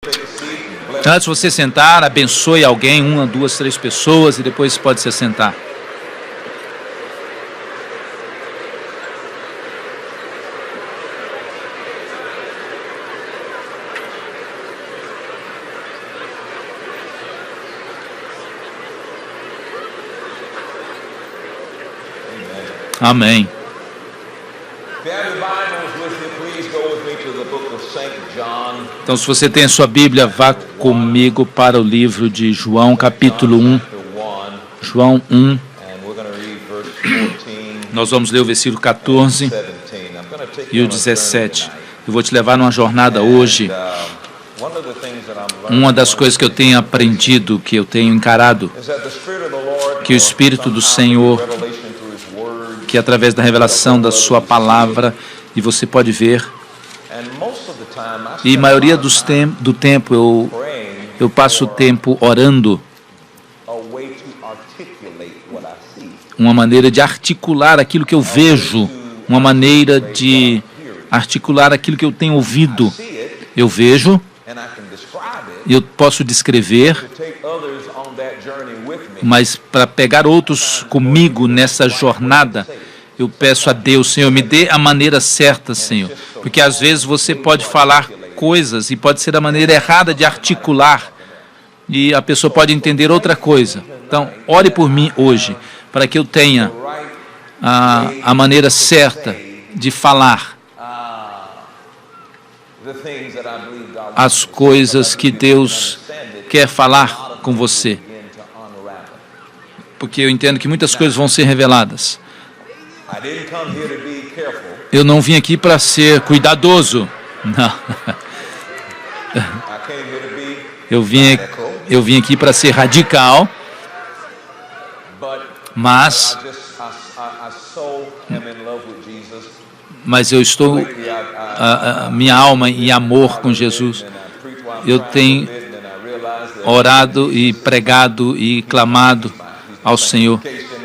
Antes de você sentar, abençoe alguém, 1, 2, 3 pessoas, e depois pode se sentar. Amém. Então, se você tem a sua Bíblia, vá comigo para o livro de João, capítulo 1. João 1. Nós vamos ler o versículo 14 e o 17. Eu vou te levar numa jornada hoje. Uma das coisas que eu tenho aprendido, que eu tenho encarado, que o Espírito do Senhor, que através da revelação da sua palavra, e você pode ver, e a maioria do tempo eu passo o tempo orando, uma maneira de articular aquilo que eu vejo, uma maneira de articular aquilo que eu tenho ouvido. Eu vejo, eu posso descrever, mas para pegar outros comigo nessa jornada, eu peço a Deus, Senhor, me dê a maneira certa, Senhor. Porque às vezes você pode falar coisas e pode ser a maneira errada de articular e a pessoa pode entender outra coisa. Então, ore por mim hoje, para que eu tenha a maneira certa de falar as coisas que Deus quer falar com você. Porque eu entendo que muitas coisas vão ser reveladas. Eu não vim aqui para ser cuidadoso. Não. Eu vim aqui para ser radical. Mas eu estou minha alma em amor com Jesus. Eu tenho orado e pregado e clamado ao Senhor.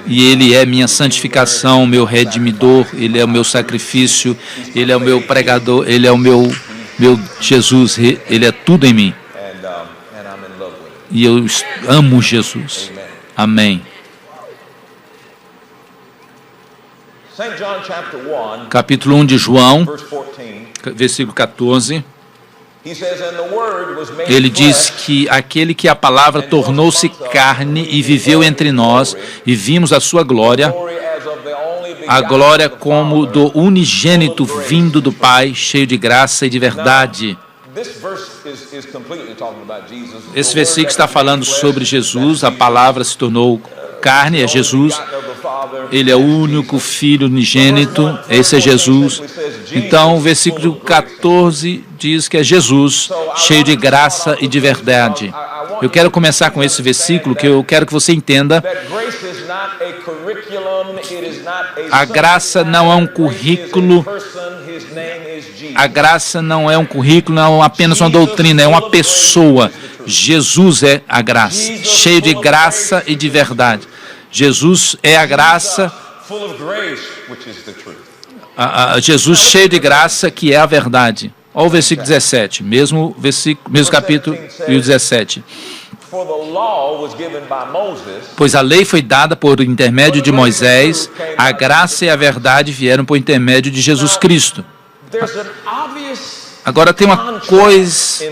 E Ele é minha santificação, meu redimidor, Ele é o meu sacrifício, Ele é o meu pregador, Ele é o meu Jesus, Ele é tudo em mim. E eu amo Jesus. Amém. Capítulo 1 de João, versículo 14. Ele diz que aquele que a palavra tornou-se carne e viveu entre nós, e vimos a sua glória, a glória como do unigênito vindo do Pai, cheio de graça e de verdade. Esse versículo está falando sobre Jesus, a palavra se tornou carne, é Jesus. Ele é o único Filho unigênito, esse é Jesus. Então, o versículo 14 diz que é Jesus, cheio de graça e de verdade. Eu quero começar com esse versículo, que eu quero que você entenda. A graça não é um currículo. A graça não é um currículo, não é apenas uma doutrina, é uma pessoa. Jesus é a graça, cheio de graça e de verdade. Jesus é a graça, Jesus cheio de graça, que é a verdade. Olha o versículo 17, mesmo capítulo e o 17. Pois a lei foi dada por intermédio de Moisés, a graça e a verdade vieram por intermédio de Jesus Cristo. Agora tem uma coisa,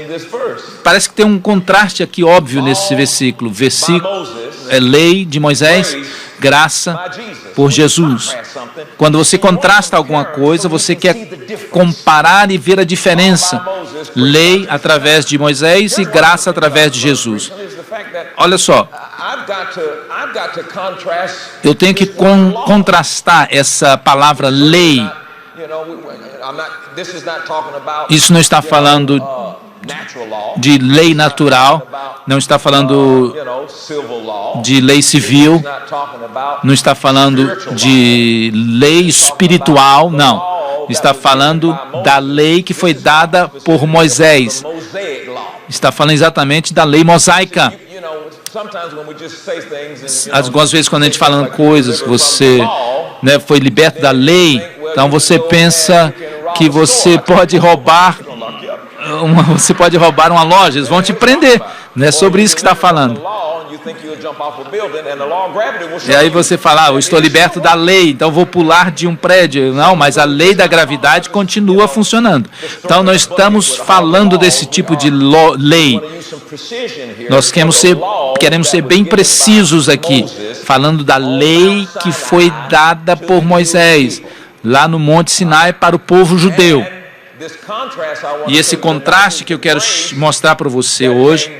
parece que tem um contraste aqui óbvio nesse versículo. É lei de Moisés, graça por Jesus. Quando você contrasta alguma coisa, você quer comparar e ver a diferença. Lei através de Moisés e graça através de Jesus. Olha só, eu tenho que contrastar essa palavra lei. Isso não está falando de lei natural, não está falando de lei civil, não está falando de lei espiritual, não. Está falando da lei que foi dada por Moisés. Está falando exatamente da lei mosaica. Algumas vezes quando a gente fala coisas, você foi liberto da lei, então você pensa que você pode roubar você pode roubar uma loja, eles vão te prender. Não é sobre isso que está falando. E aí você fala, eu estou liberto da lei, então vou pular de um prédio. Não, mas a lei da gravidade continua funcionando. Então nós estamos falando desse tipo de lei. Nós queremos ser bem precisos aqui, falando da lei que foi dada por Moisés, lá no Monte Sinai para o povo judeu. E esse contraste que eu quero mostrar para você hoje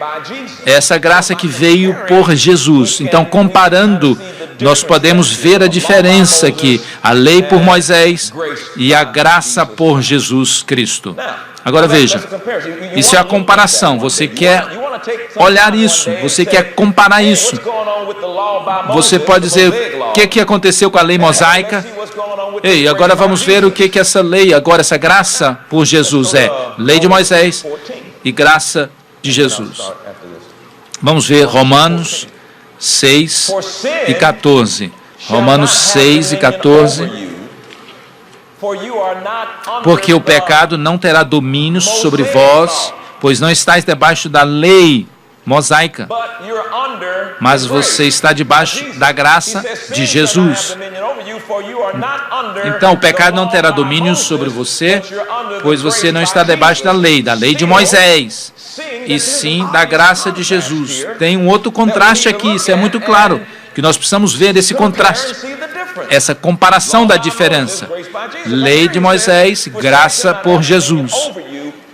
é essa graça que veio por Jesus. Então, comparando, nós podemos ver a diferença aqui, a lei por Moisés e a graça por Jesus Cristo. Agora veja, isso é a comparação. Você quer olhar isso, você quer comparar isso. Você pode dizer, o que aconteceu com a lei mosaica? Ei, agora vamos ver o que essa lei, agora essa graça por Jesus é. Lei de Moisés e graça de Jesus. Vamos ver Romanos 6 e 14. Romanos 6 e 14. Porque o pecado não terá domínio sobre vós, pois não estáis debaixo da lei mosaica, mas você está debaixo da graça de Jesus. Então, o pecado não terá domínio sobre você, pois você não está debaixo da lei de Moisés, e sim da graça de Jesus. Tem um outro contraste aqui, isso é muito claro, que nós precisamos ver esse contraste, essa comparação da diferença. Lei de Moisés, graça por Jesus.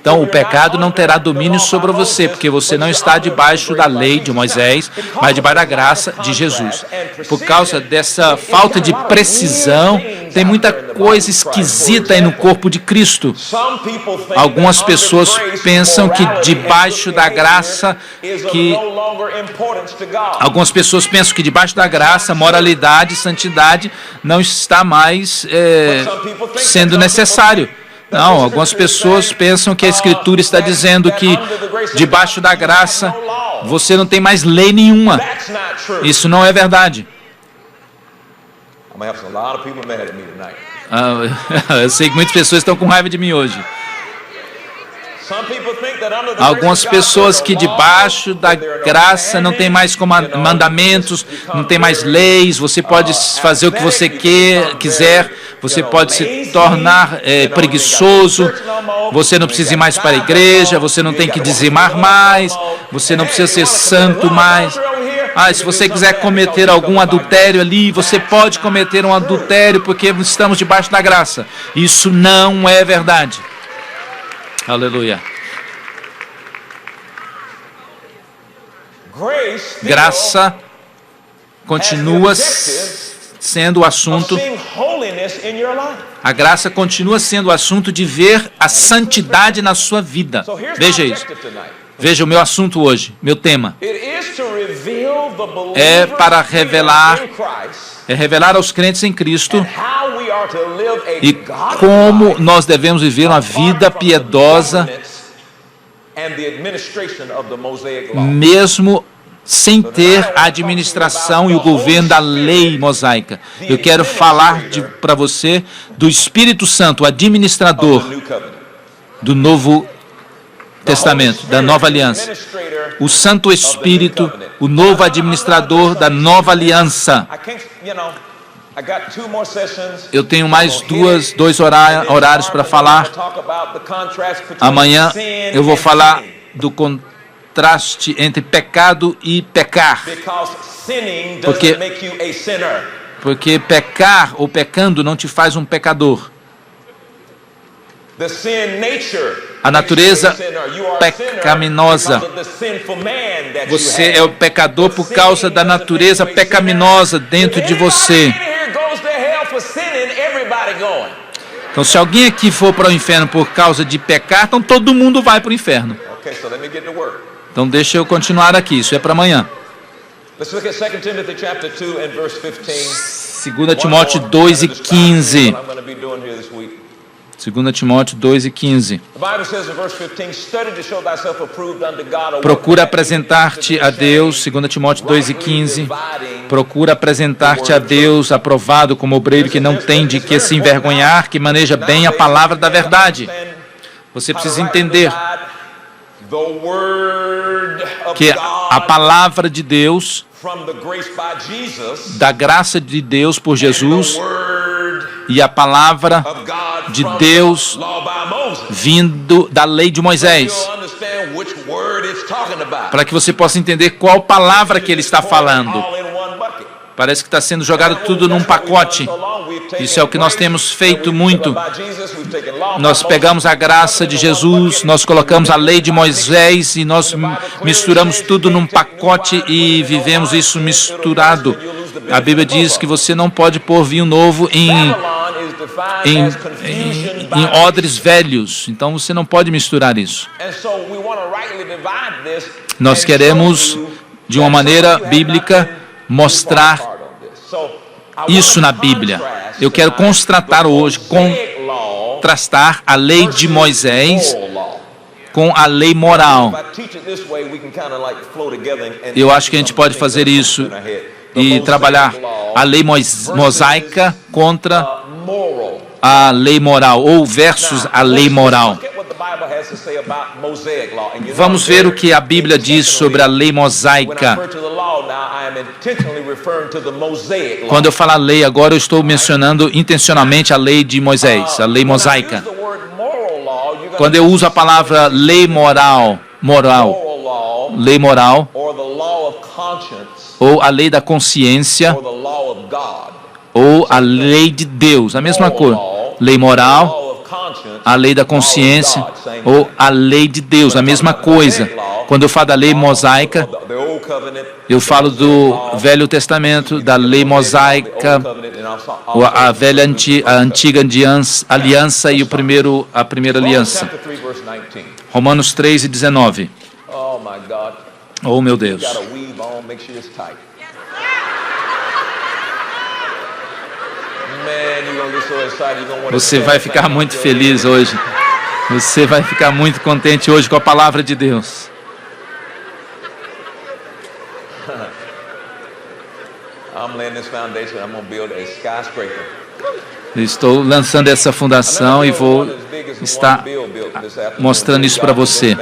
Então, o pecado não terá domínio sobre você, porque você não está debaixo da lei de Moisés, mas debaixo da graça de Jesus. Por causa dessa falta de precisão, tem muita coisa esquisita aí no corpo de Cristo. Algumas pessoas pensam que debaixo da graça, moralidade e santidade não está mais sendo necessário. Não, algumas pessoas pensam que a Escritura está dizendo que debaixo da graça você não tem mais lei nenhuma. Isso não é verdade. Eu sei que muitas pessoas estão com raiva de mim hoje. Algumas pessoas que debaixo da graça não tem mais mandamentos, não tem mais leis, você pode fazer o que você quiser, você pode se tornar preguiçoso, você não precisa ir mais para a igreja, você não tem que dizimar mais, você não precisa ser santo mais. Se você quiser cometer algum adultério ali, você pode cometer um adultério porque estamos debaixo da graça. Isso não é verdade. Aleluia. Graça continua sendo o assunto. A graça continua sendo o assunto de ver a santidade na sua vida. Veja isso. Veja o meu assunto hoje, meu tema. É para revelar aos crentes em Cristo e como nós devemos viver uma vida piedosa, mesmo sem ter a administração e o governo da lei mosaica. Eu quero falar para você do Espírito Santo, o administrador do Novo Testamento, da Nova Aliança. O Santo Espírito, o novo administrador da Nova Aliança. Eu tenho mais dois horários para falar. Amanhã eu vou falar do contraste entre pecado e pecar. Porque pecar ou pecando não te faz um pecador. A natureza pecaminosa. Você é o pecador por causa da natureza pecaminosa dentro de você. Então, se alguém aqui for para o inferno por causa de pecar, então todo mundo vai para o inferno. Então, deixa eu continuar aqui. Isso é para amanhã. 2 Timóteo 2 e 15. 2 Timóteo 2 e 15. Procura apresentar-te a Deus, 2 Timóteo 2 e 15. Procura apresentar-te a Deus aprovado como obreiro que não tem de que se envergonhar, que maneja bem a palavra da verdade. Você precisa entender que a palavra de Deus, da graça de Deus por Jesus, e a palavra de Deus vindo da lei de Moisés, para que você possa entender qual palavra que ele está falando. Parece que está sendo jogado tudo num pacote. Isso é o que nós temos feito muito. Nós pegamos a graça de Jesus, nós colocamos a lei de Moisés e nós misturamos tudo num pacote e vivemos isso misturado. A Bíblia diz que você não pode pôr vinho novo em odres velhos. Então você não pode misturar isso. Nós queremos, de uma maneira bíblica, mostrar isso na Bíblia. Eu quero contrastar a lei de Moisés com a lei moral. Eu acho que a gente pode fazer isso e trabalhar a lei mosaica contra a lei moral, ou versus a lei moral. Vamos ver o que a Bíblia diz sobre a lei mosaica. Quando eu falar lei agora, eu estou mencionando intencionalmente a lei de Moisés, a lei mosaica. Quando eu uso a palavra lei lei moral, ou a lei da consciência, ou a lei de Deus, a mesma coisa. Lei moral, a lei da consciência, ou a lei de Deus, a mesma coisa. Quando eu falo da lei mosaica, eu falo do Velho Testamento, da lei mosaica, a antiga aliança e a primeira aliança. Romanos 3 e 19. Oh, meu Deus. Você vai ficar muito feliz hoje. Você vai ficar muito contente hoje com a palavra de Deus. Estou lançando essa fundação e vou estar mostrando isso para você.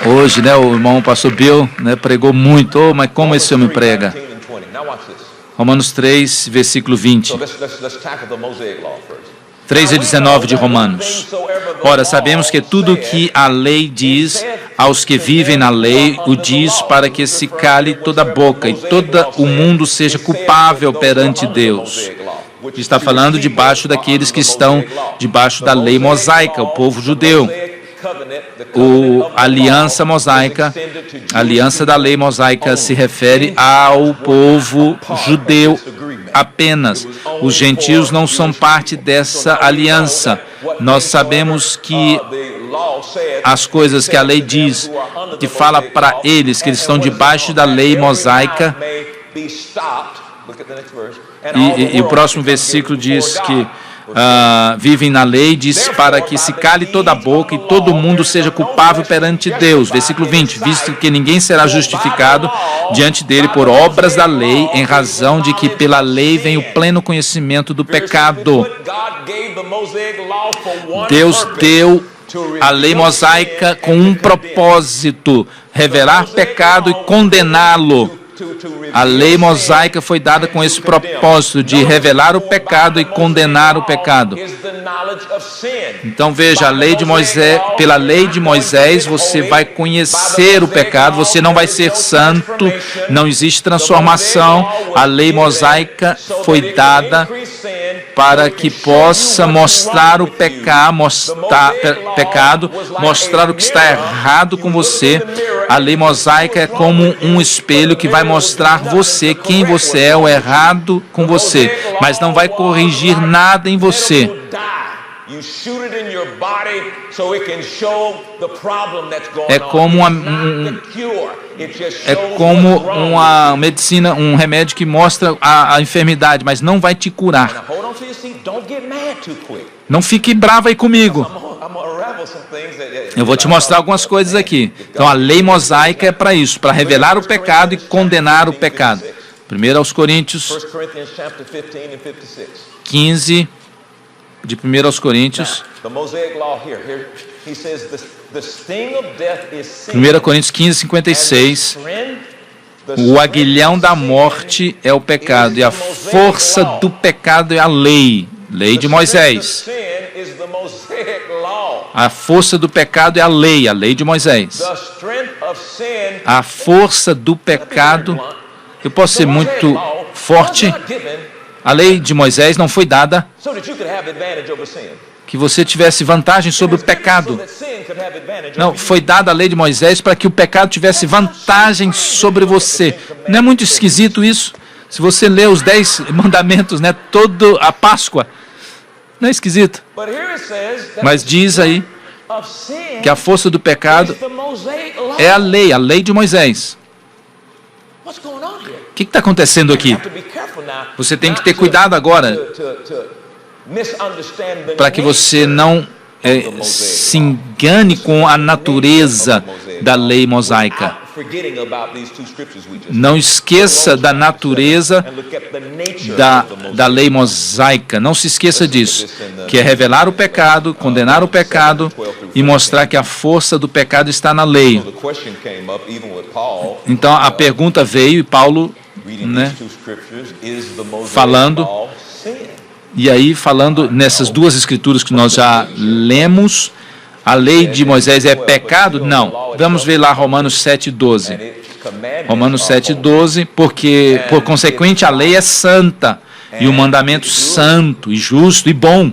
Hoje, o irmão pastor Bill, pregou muito. Oh, mas como esse homem prega? Romanos 3, versículo 20. 3 e 19 de Romanos. Ora, sabemos que tudo o que a lei diz aos que vivem na lei, o diz para que se cale toda a boca e todo o mundo seja culpável perante Deus. Está falando debaixo daqueles que estão debaixo da lei mosaica, o povo judeu. A aliança mosaica, a aliança da lei mosaica se refere ao povo judeu apenas. Os gentios não são parte dessa aliança. Nós sabemos que as coisas que a lei diz, que fala para eles que eles estão debaixo da lei mosaica, e o próximo versículo diz que vivem na lei, diz para que se cale toda a boca e todo mundo seja culpável perante Deus. Versículo 20, visto que ninguém será justificado diante dele por obras da lei, em razão de que pela lei vem o pleno conhecimento do pecado. Deus deu a lei mosaica com um propósito: revelar pecado e condená-lo. A lei mosaica foi dada com esse propósito de revelar o pecado e condenar o pecado. Então veja, a lei de Moisés, pela lei de Moisés você vai conhecer o pecado, você não vai ser santo, não existe transformação. A lei mosaica foi dada para que possa mostrar o pecado, mostrar o que está errado com você. A lei mosaica é como um espelho que vai mostrar você, quem você é, o errado com você, mas não vai corrigir nada em você. É como uma medicina, um remédio que mostra a enfermidade, mas não vai te curar. Não fique bravo aí comigo. Eu vou te mostrar algumas coisas aqui. Então a lei mosaica é para isso, para revelar o pecado e condenar o pecado. 1 aos Coríntios 15 de 1 aos Coríntios, 1 Coríntios 15, 56, o aguilhão da morte é o pecado, e a força do pecado é a lei de Moisés. A força do pecado é a lei de Moisés. A força do pecado, eu posso ser muito forte, a lei de Moisés não foi dada que você tivesse vantagem sobre o pecado. Não, foi dada a lei de Moisés para que o pecado tivesse vantagem sobre você. Não é muito esquisito isso? Se você lê os 10 mandamentos, né, toda a Páscoa, não é esquisito? Mas diz aí que a força do pecado é a lei de Moisés. O que está acontecendo aqui? Você tem que ter cuidado agora para que você não se engane com a natureza da lei mosaica. Não esqueça da natureza da lei mosaica. Não se esqueça disso, que é revelar o pecado, condenar o pecado e mostrar que a força do pecado está na lei. Então a pergunta veio, e Paulo, né, falando, e aí falando nessas duas escrituras que nós já lemos, a lei de Moisés é pecado? Não. Vamos ver lá Romanos 7,12. Romanos 7,12, porque, por consequente, a lei é santa, e o mandamento santo, e justo, e bom.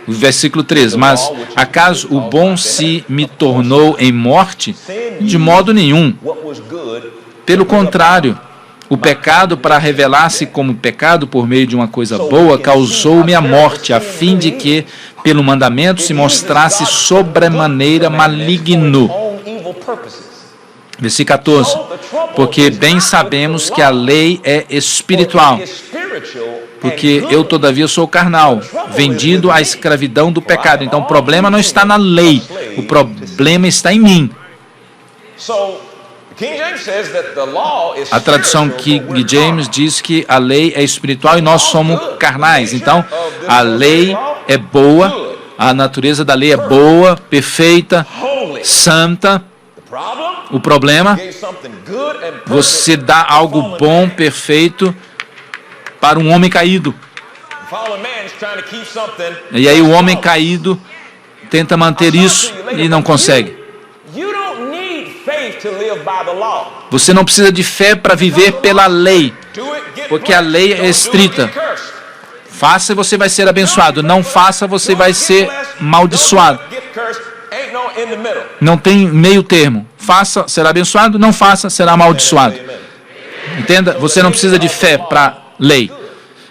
O versículo 13. Mas, acaso o bom se me tornou em morte? De modo nenhum. Pelo contrário, o pecado, para revelar-se como pecado por meio de uma coisa boa, causou-me a morte, a fim de que, pelo mandamento, se mostrasse sobremaneira maligno. Versículo 14. Porque bem sabemos que a lei é espiritual, porque eu, todavia, sou carnal, vendido à escravidão do pecado. Então, o problema não está na lei, o problema está em mim. A tradução King James diz que a lei é espiritual e nós somos carnais. Então, a lei é boa, a natureza da lei é boa, perfeita, santa. O problema, você dá algo bom, perfeito, para um homem caído. E aí o homem caído tenta manter isso e não consegue. Você não precisa de fé para viver pela lei, porque a lei é estrita. Faça e você vai ser abençoado. Não faça, você vai ser amaldiçoado. Não tem meio termo. Faça, será abençoado. Não faça, será amaldiçoado. Entenda? Você não precisa de fé para lei.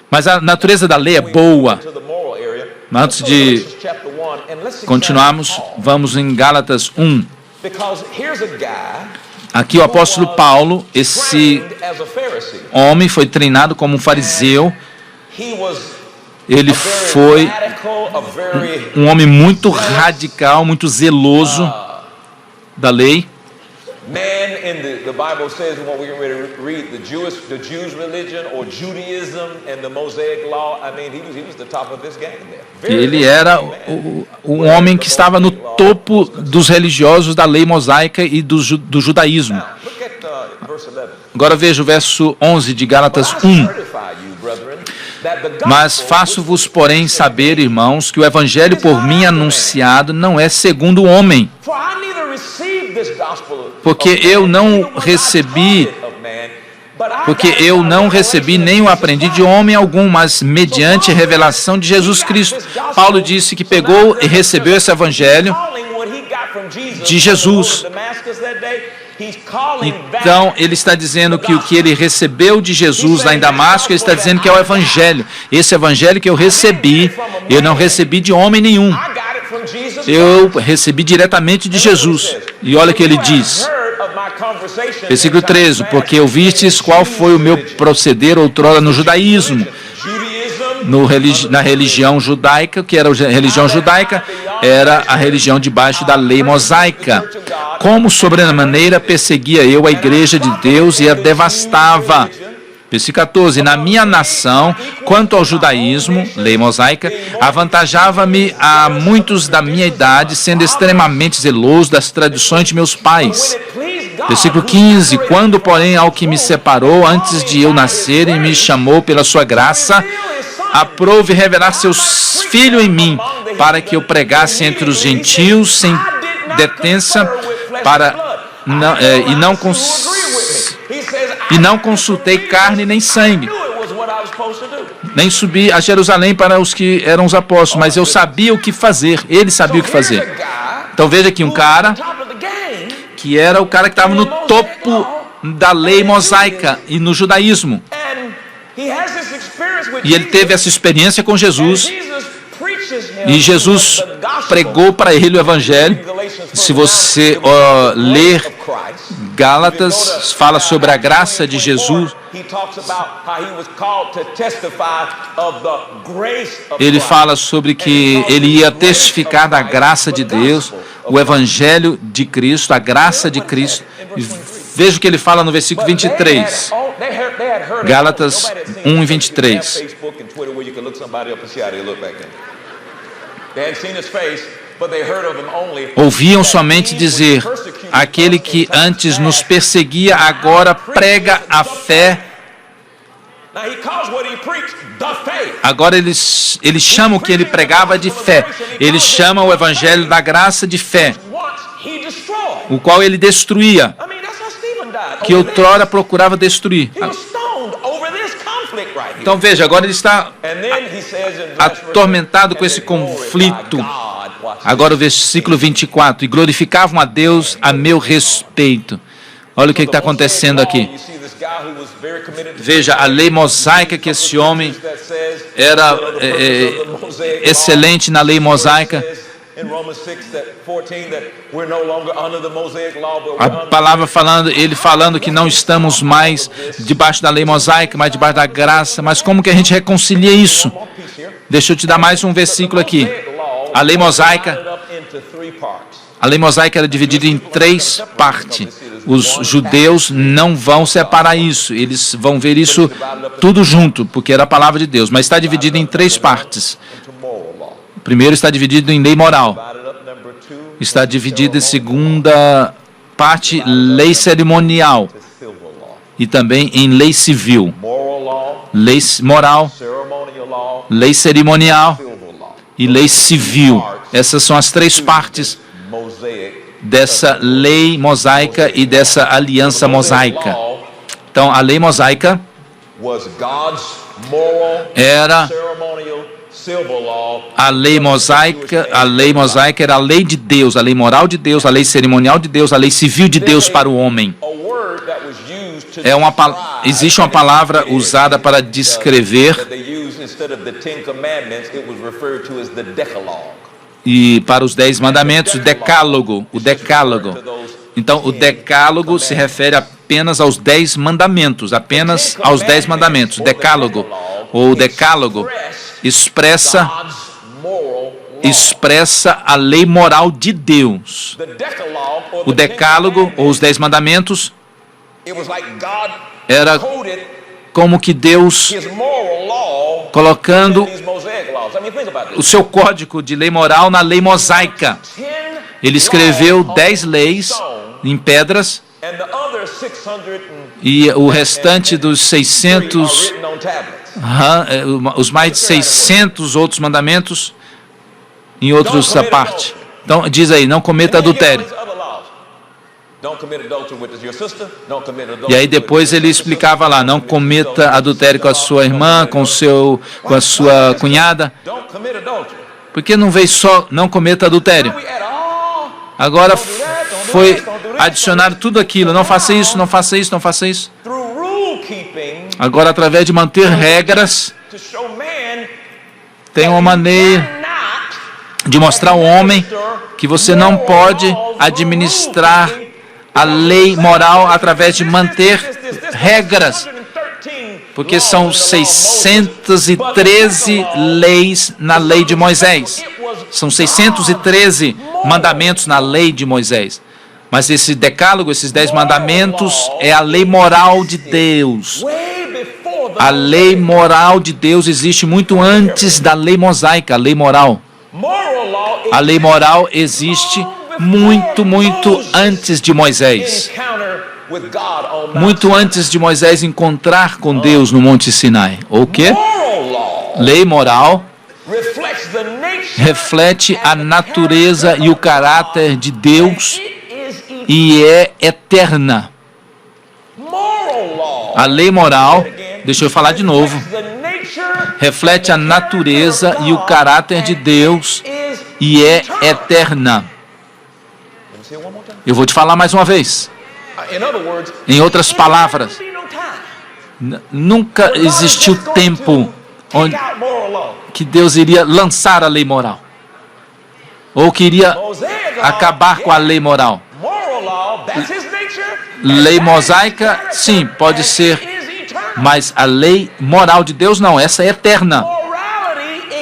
Mas a natureza da lei é boa. Antes de continuarmos, vamos em Gálatas 1. Aqui o apóstolo Paulo, esse homem foi treinado como um fariseu. Ele foi um homem muito radical, muito zeloso da lei. The Bible says when we're going to read the Jews' religion or Judaism and the Mosaic law. I mean, he was the top of his game there. Ele era um homem que estava no topo dos religiosos da lei mosaica e do judaísmo. Agora veja o verso 11 de Gálatas 1. Mas faço-vos, porém, saber, irmãos, que o evangelho por mim anunciado não é segundo o homem. Porque eu não recebi nem o aprendi de homem algum, mas mediante a revelação de Jesus Cristo. Paulo disse que pegou e recebeu esse evangelho de Jesus. Então, ele está dizendo que o que ele recebeu de Jesus lá em Damasco, ele está dizendo que é o evangelho. Esse evangelho que eu recebi, eu não recebi de homem nenhum. Eu recebi diretamente de Jesus. E olha o que ele diz. Versículo 13. Porque ouvistes qual foi o meu proceder outrora no judaísmo. Na religião judaica, que era a religião judaica, era a religião debaixo da lei mosaica. Como sobremaneira perseguia eu a igreja de Deus e a devastava. Versículo 14. Na minha nação, quanto ao judaísmo, lei mosaica, avantajava-me a muitos da minha idade, sendo extremamente zeloso das tradições de meus pais. Versículo 15. Quando, porém, ao que me separou antes de eu nascer e me chamou pela sua graça, aprove revelar seus filhos em mim, para que eu pregasse entre os gentios sem detença, e não consultei carne nem sangue, nem subi a Jerusalém para os que eram os apóstolos, mas eu sabia o que fazer, ele sabia o que fazer. Então veja aqui um cara que era o cara que estava no topo da lei mosaica e no judaísmo. E ele teve essa experiência com Jesus. E Jesus pregou para ele o Evangelho. Se você ler Gálatas, fala sobre a graça de Jesus. Ele fala sobre que ele ia testificar da graça de Deus, o Evangelho de Cristo, a graça de Cristo. Veja o que ele fala no versículo 23. Gálatas 1 e 23. Ouviam somente dizer: aquele que antes nos perseguia, agora prega a fé. Agora ele chama o que ele pregava de fé. Ele chama o evangelho da graça de fé, o qual ele destruía, que outrora procurava destruir. Então veja, agora ele está atormentado com esse conflito. Agora o versículo 24. E glorificavam a Deus a meu respeito. Olha o que está acontecendo aqui. Veja, a lei mosaica, que esse homem era excelente na lei mosaica. A palavra ele falando que não estamos mais debaixo da lei mosaica, mas debaixo da graça. Mas como que a gente reconcilia isso? Deixa eu te dar mais um versículo aqui. A lei mosaica era dividida em 3 partes. Os judeus não vão separar isso, eles vão ver isso tudo junto, porque era a palavra de Deus, mas está dividido em 3 partes. Primeiro está dividido em lei moral. Está dividido em segunda parte, lei cerimonial. E também em lei civil. Lei moral, lei cerimonial e lei civil. Essas são as 3 partes dessa lei mosaica e dessa aliança mosaica. Então, a lei mosaica era a lei mosaica era a lei de Deus, a lei moral de Deus, a lei cerimonial de Deus, a lei civil de Deus para o homem. Existe uma palavra usada para descrever, e para os 10 mandamentos, o decálogo. Então, o decálogo se refere apenas aos 10 mandamentos, apenas aos 10 mandamentos. O decálogo, ou decálogo, expressa a lei moral de Deus. O decálogo, ou os 10 mandamentos, era como que Deus colocando o seu código de lei moral na lei mosaica. Ele escreveu 10 leis em pedras e o restante dos 600, os mais de 600 outros mandamentos em outros parte. Então diz aí, não cometa adultério. E aí depois ele explicava lá, não cometa adultério com a sua irmã, com a sua cunhada. Por que não veio só não cometa adultério? Agora foi adicionado tudo aquilo, não faça isso, não faça isso, não faça isso. Agora, através de manter regras, tem uma maneira de mostrar ao homem que você não pode administrar a lei moral através de manter regras, porque são 613 leis na lei de Moisés. São 613 mandamentos na lei de Moisés. Mas esse decálogo, esses 10 mandamentos, é a lei moral de Deus. A lei moral de Deus existe muito antes da lei mosaica, a lei moral. A lei moral existe muito, muito antes de Moisés. Muito antes de Moisés encontrar com Deus no Monte Sinai. O quê? Lei moral reflete a natureza e o caráter de Deus e é eterna. A lei moral, deixa eu falar de novo, reflete a natureza e o caráter de Deus e é eterna. Eu vou te falar mais uma vez. Em outras palavras, nunca existiu tempo onde que Deus iria lançar a lei moral ou que iria acabar com a lei moral. Lei mosaica, sim, pode ser, mas a lei moral de Deus não, essa é eterna.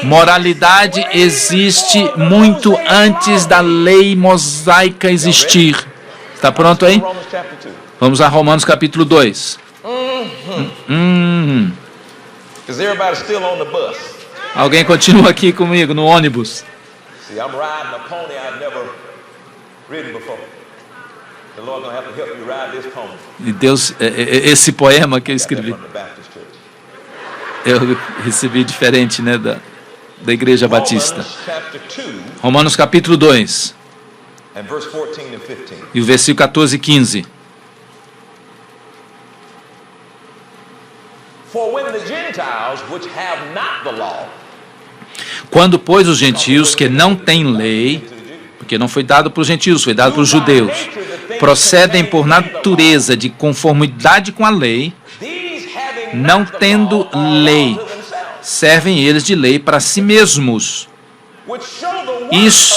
Moralidade existe muito antes da lei mosaica existir. Está pronto aí? Vamos a Romanos capítulo 2. Alguém continua aqui comigo no ônibus? E Deus, esse poema que eu escrevi, eu recebi diferente, né, da Igreja Batista. Romanos capítulo 2. E o versículo 14 e 15. Quando, pois, os gentios que não têm lei, porque não foi dado para os gentios, foi dado para os judeus, procedem por natureza de conformidade com a lei, não tendo lei, servem eles de lei para si mesmos.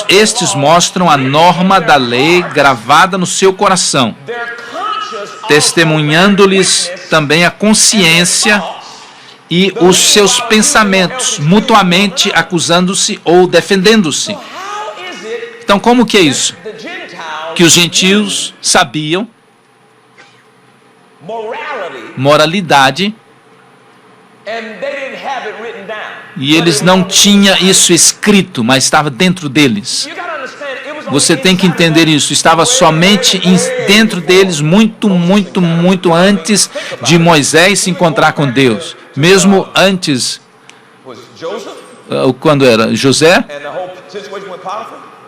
Estes mostram a norma da lei gravada no seu coração, testemunhando-lhes também a consciência e os seus pensamentos, mutuamente acusando-se ou defendendo-se. Então, como que é isso? Que os gentios sabiam moralidade e eles não tinham isso escrito, mas estava dentro deles. Você tem que entender isso. Estava somente dentro deles muito, muito, muito antes de Moisés se encontrar com Deus. Mesmo antes, quando era José,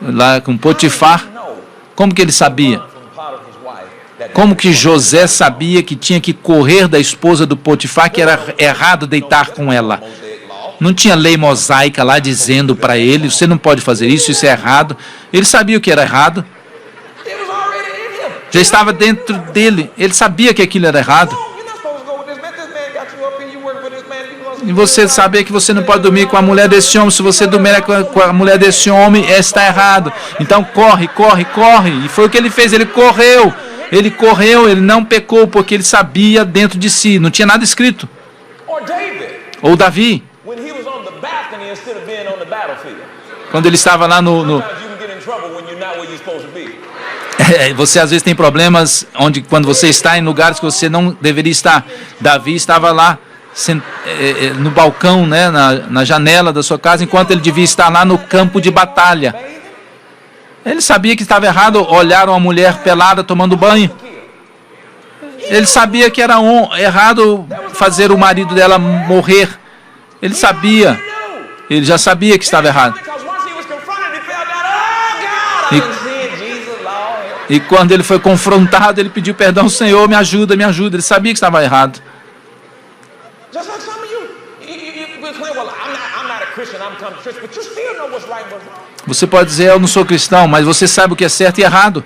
lá com Potifar, como que ele sabia? Como que José sabia que tinha que correr da esposa do Potifar, que era errado deitar com ela? Não tinha lei mosaica lá dizendo para ele, você não pode fazer isso, isso é errado. Ele sabia o que era errado. Já estava dentro dele, ele sabia que aquilo era errado. E você sabia que você não pode dormir com a mulher desse homem. Se você dormir com a mulher desse homem, está errado. Então corre, corre, corre. E foi o que ele fez, ele correu. Ele correu, ele não pecou, porque ele sabia dentro de si. Não tinha nada escrito. Ou Davi, quando ele estava lá você às vezes tem problemas quando você está em lugares que você não deveria estar. Davi estava lá no balcão, né, na janela da sua casa, enquanto ele devia estar lá no campo de batalha. Ele sabia que estava errado olhar uma mulher pelada tomando banho. Ele sabia que era errado fazer o marido dela morrer. Ele sabia. Ele já sabia que estava errado. E quando ele foi confrontado, ele pediu perdão, Senhor, me ajuda, me ajuda. Ele sabia que estava errado. Você pode dizer, eu não sou cristão, mas você sabe o que é certo e errado.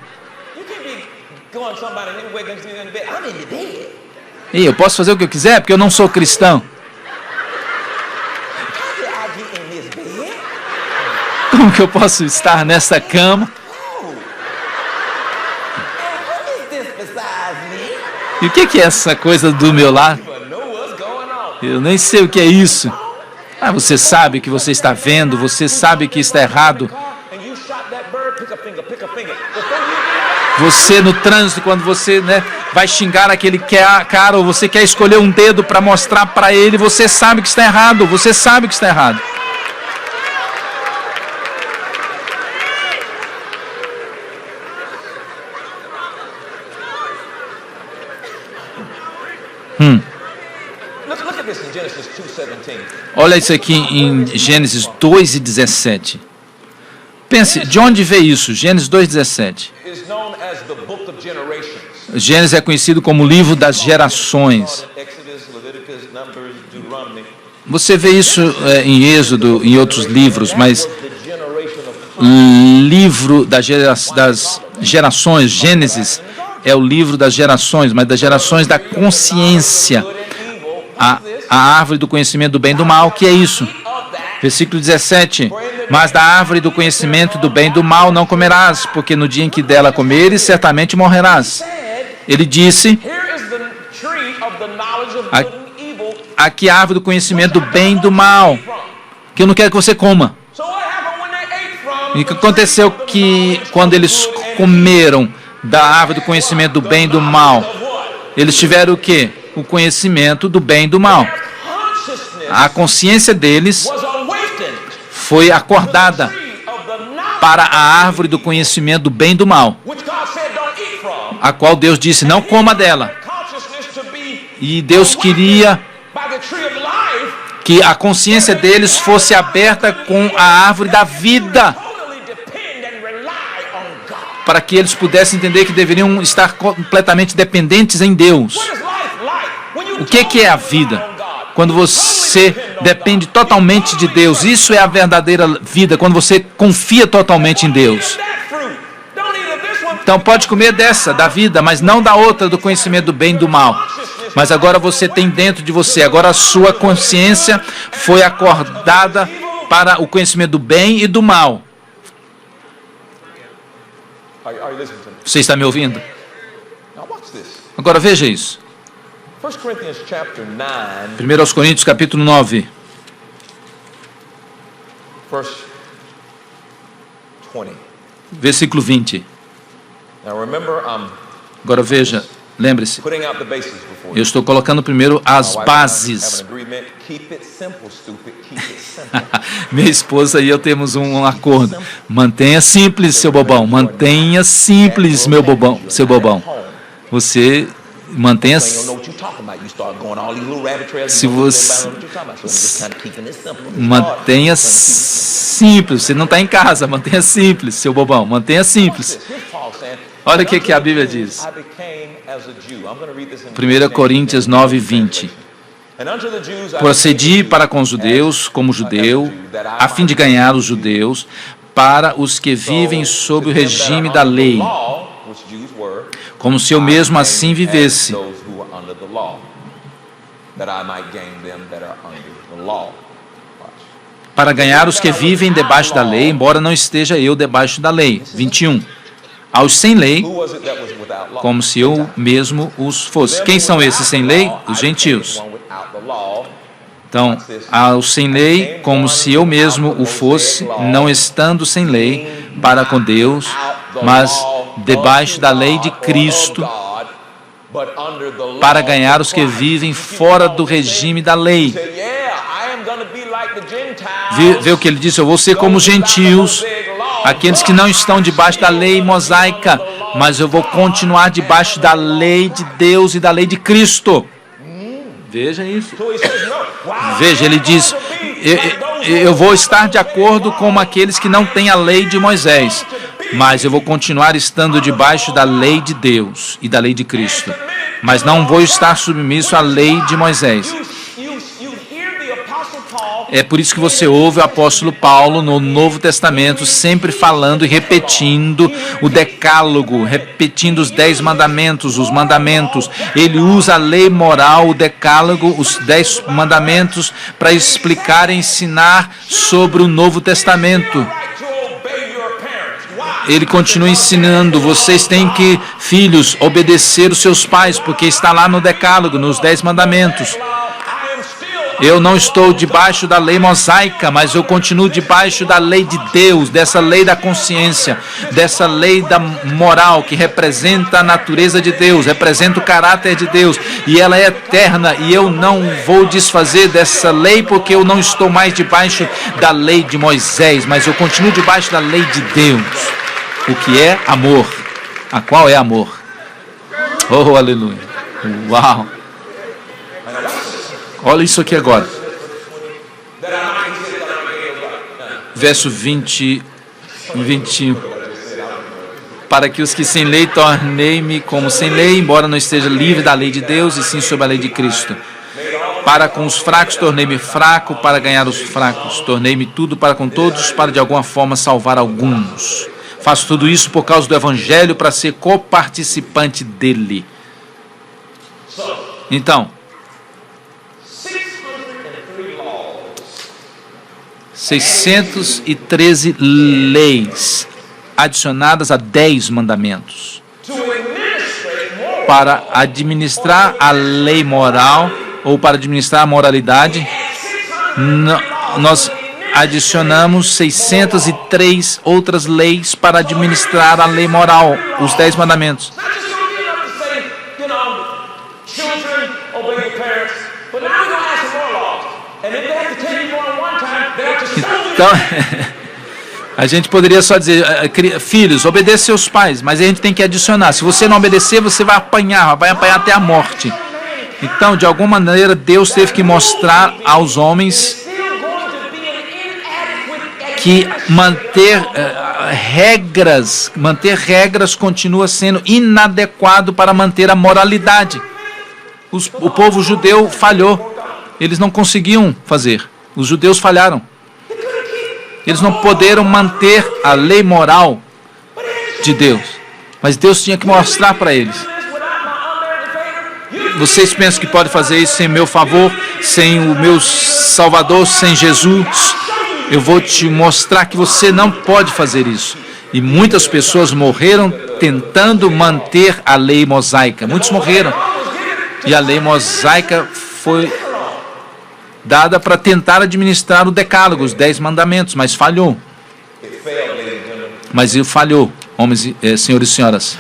E eu posso fazer o que eu quiser, porque eu não sou cristão. Como que eu posso estar nessa cama? E o que é essa coisa do meu lado? Eu nem sei o que é isso. Ah, você sabe que você está vendo, você sabe que está errado. Você no trânsito, quando você, né, vai xingar aquele cara, ou você quer escolher um dedo para mostrar para ele, você sabe que está errado, você sabe que está errado. Olha isso aqui em Gênesis 2:17. Pense, de onde veio isso? Gênesis 2:17. Gênesis é conhecido como o livro das gerações. Você vê isso em Êxodo, em outros livros, mas livro das gerações, Gênesis é o livro das gerações, mas das gerações da consciência. A árvore do conhecimento do bem e do mal, que é isso? Versículo 17. Mas da árvore do conhecimento do bem e do mal não comerás, porque no dia em que dela comeres, certamente morrerás. Ele disse, aqui a árvore do conhecimento do bem e do mal, que eu não quero que você coma. E o que aconteceu que quando eles comeram da árvore do conhecimento do bem e do mal, eles tiveram o quê? O conhecimento do bem e do mal. A consciência deles foi acordada para a árvore do conhecimento do bem e do mal, a qual Deus disse, não coma dela. E Deus queria que a consciência deles fosse aberta com a árvore da vida, para que eles pudessem entender que deveriam estar completamente dependentes em Deus. O que é a vida? Quando você depende totalmente de Deus, isso é a verdadeira vida, quando você confia totalmente em Deus. Então pode comer dessa, da vida, mas não da outra, do conhecimento do bem e do mal. Mas agora você tem dentro de você, agora a sua consciência foi acordada para o conhecimento do bem e do mal. Você está me ouvindo? Agora veja isso. 1 Coríntios capítulo 9. Versículo 20. Agora veja, lembre-se, eu estou colocando primeiro as bases. Minha esposa e eu temos um acordo. Mantenha simples, seu bobão. Mantenha simples, meu bobão, seu bobão. Você mantenha. Se você mantenha simples, você não está em casa, mantenha simples, seu bobão, mantenha simples. Olha o que a Bíblia diz. 1 Coríntios 9, 20. Procedi para com os judeus como judeu, a fim de ganhar os judeus, para os que vivem sob o regime da lei, como se eu mesmo assim vivesse. Para ganhar os que vivem debaixo da lei, embora não esteja eu debaixo da lei. 21. Aos sem lei, como se eu mesmo os fosse. Quem são esses sem lei? Os gentios. Então, aos sem lei, como se eu mesmo o fosse, não estando sem lei para com Deus, mas debaixo da lei de Cristo, para ganhar os que vivem fora do regime da lei. Vê o que ele disse, eu vou ser como os gentios, aqueles que não estão debaixo da lei mosaica, mas eu vou continuar debaixo da lei de Deus e da lei de Cristo. Veja isso. Veja, ele diz, eu vou estar de acordo com aqueles que não têm a lei de Moisés, mas eu vou continuar estando debaixo da lei de Deus e da lei de Cristo, mas não vou estar submisso à lei de Moisés. É por isso que você ouve o apóstolo Paulo no Novo Testamento sempre falando e repetindo o decálogo, repetindo os 10 mandamentos, os mandamentos. Ele usa a lei moral, o decálogo, os 10 mandamentos para explicar e ensinar sobre o Novo Testamento. Ele continua ensinando, vocês têm que, filhos, obedecer os seus pais, porque está lá no decálogo, nos 10 mandamentos. Eu não estou debaixo da lei mosaica, mas eu continuo debaixo da lei de Deus, dessa lei da consciência, dessa lei da moral que representa a natureza de Deus, representa o caráter de Deus, e ela é eterna, e eu não vou desfazer dessa lei porque eu não estou mais debaixo da lei de Moisés, mas eu continuo debaixo da lei de Deus, o que é amor. A qual é amor? Oh, aleluia. Uau. Olha isso aqui agora. Verso 20 e 21. Para que os que sem lei tornei-me como sem lei, embora não esteja livre da lei de Deus, e sim sob a lei de Cristo. Para com os fracos tornei-me fraco, para ganhar os fracos. Tornei-me tudo para com todos, para de alguma forma salvar alguns. Faço tudo isso por causa do Evangelho, para ser coparticipante dele. Então, 613 leis adicionadas a 10 mandamentos para administrar a lei moral ou para administrar a moralidade. Nós adicionamos 603 outras leis para administrar a lei moral, os 10 mandamentos. Então, a gente poderia só dizer, filhos, obedeça seus pais, mas a gente tem que adicionar. Se você não obedecer, você vai apanhar até a morte. Então, de alguma maneira, Deus teve que mostrar aos homens que manter regras continua sendo inadequado para manter a moralidade. O povo judeu falhou. Eles não conseguiam fazer. Os judeus falharam. Eles não puderam manter a lei moral de Deus. Mas Deus tinha que mostrar para eles. Vocês pensam que podem fazer isso sem meu favor, sem o meu Salvador, sem Jesus? Eu vou te mostrar que você não pode fazer isso. E muitas pessoas morreram tentando manter a lei mosaica. Muitos morreram. E a lei mosaica foi dada para tentar administrar o decálogo, os 10 mandamentos, mas falhou. Mas ele falhou, homens, senhores e senhoras.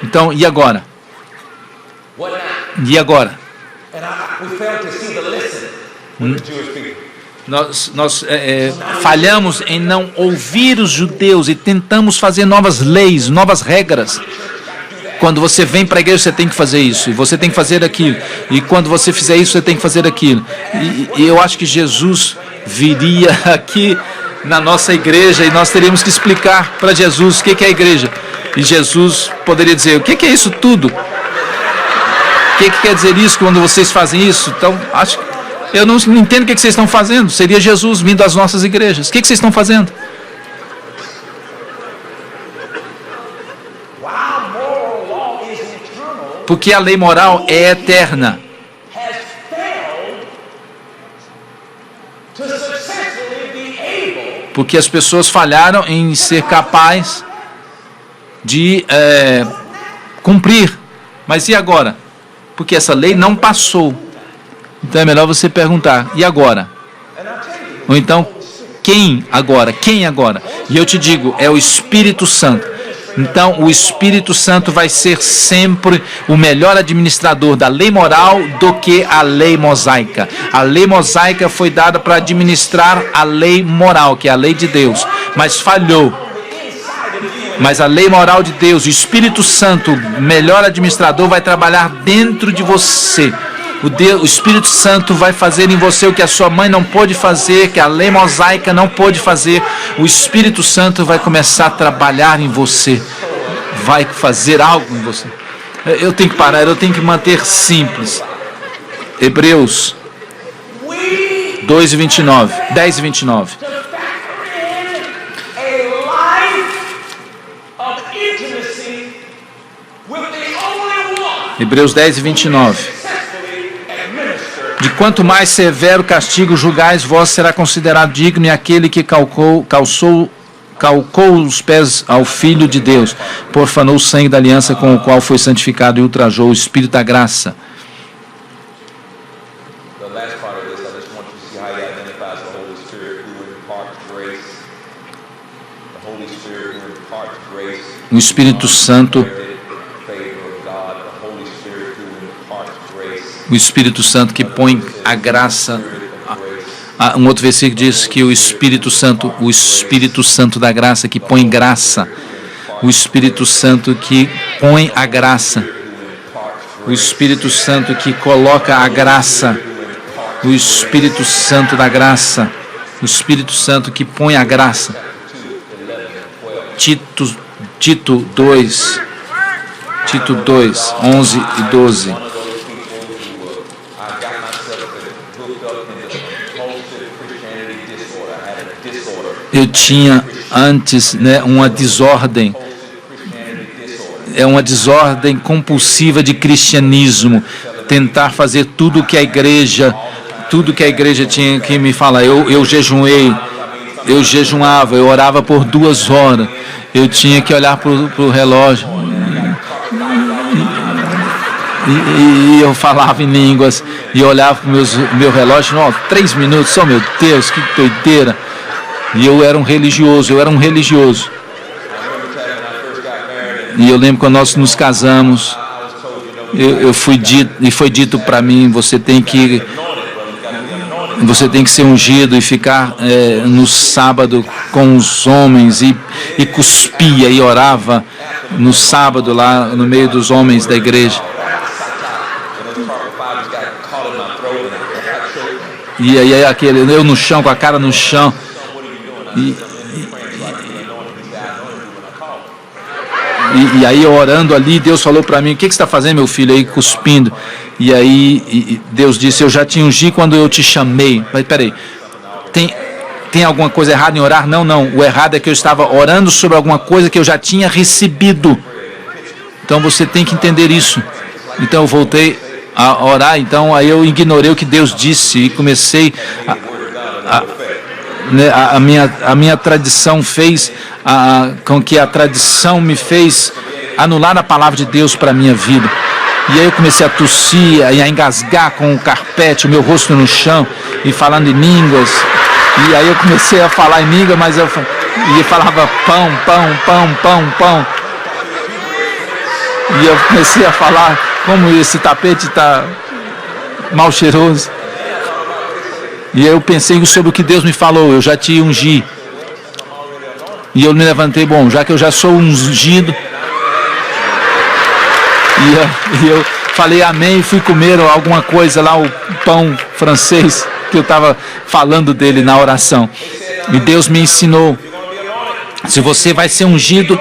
Então, e agora? E agora? Nós falhamos em não ouvir os judeus e tentamos fazer novas leis, novas regras. Quando você vem para a igreja, você tem que fazer isso, e você tem que fazer aquilo, e quando você fizer isso, você tem que fazer aquilo. E eu acho que Jesus viria aqui na nossa igreja e nós teríamos que explicar para Jesus o que é a igreja. E Jesus poderia dizer, o que é isso tudo? O que quer dizer isso quando vocês fazem isso? Então, eu não entendo o que vocês estão fazendo. Seria Jesus vindo às nossas igrejas. O que vocês estão fazendo? Porque a lei moral é eterna. Porque as pessoas falharam em ser capazes de cumprir. Mas e agora? Porque essa lei não passou. Então é melhor você perguntar, e agora? Ou então, quem agora? Quem agora? E eu te digo, é o Espírito Santo. Então, o Espírito Santo vai ser sempre o melhor administrador da lei moral do que a lei mosaica. A lei mosaica foi dada para administrar a lei moral, que é a lei de Deus, mas falhou. Mas a lei moral de Deus, o Espírito Santo, melhor administrador, vai trabalhar dentro de você. O Espírito Santo vai fazer em você o que a sua mãe não pôde fazer, que a lei mosaica não pôde fazer. O Espírito Santo vai começar a trabalhar em você, vai fazer algo em você. Eu tenho que parar, eu tenho que manter simples. Hebreus 2:29, 10:29. Hebreus 10:29. De quanto mais severo castigo julgais, vós será considerado digno, e aquele que calcou os pés ao Filho de Deus, profanou o sangue da aliança com o qual foi santificado e ultrajou o Espírito da graça. O Espírito Santo, que põe a graça. Um outro versículo diz que o Espírito Santo da graça que põe graça. O Espírito Santo que põe a graça. O Espírito Santo que coloca a graça. O Espírito Santo da graça. O Espírito Santo que põe a graça. Tito 2, 11 e 12. Eu tinha antes, uma desordem. É uma desordem compulsiva de cristianismo. Tentar fazer tudo que a igreja tinha que me falar. Eu jejuava, eu orava por 2 horas. Eu tinha que olhar para o relógio. E eu falava em línguas. E eu olhava para o meu relógio. 3 minutos, oh meu Deus, que doideira. E eu era um religioso. E eu lembro quando nós nos casamos, foi dito para mim, você tem que ser ungido e ficar no sábado com os homens e cuspia e orava no sábado lá no meio dos homens da igreja. E aí eu no chão, com a cara no chão. E aí eu orando ali, Deus falou para mim, o que você está fazendo, meu filho, aí cuspindo? E aí Deus disse, eu já te ungi quando eu te chamei. Mas peraí, tem alguma coisa errada em orar? Não, o errado é que eu estava orando sobre alguma coisa que eu já tinha recebido. Então você tem que entender isso. Então eu voltei a orar, então aí eu ignorei o que Deus disse e comecei a minha tradição fez com que a tradição me fez anular a palavra de Deus para a minha vida. E aí eu comecei a tossir e a engasgar com o carpete, o meu rosto no chão e falando em línguas. E aí eu comecei a falar em língua, mas eu falava pão. E eu comecei a falar como esse tapete está mal cheiroso. E eu pensei sobre o que Deus me falou, eu já te ungi. E eu me levantei, já que eu já sou ungido. E eu falei amém e fui comer alguma coisa lá, o pão francês, que eu estava falando dele na oração. E Deus me ensinou, se você vai ser ungido,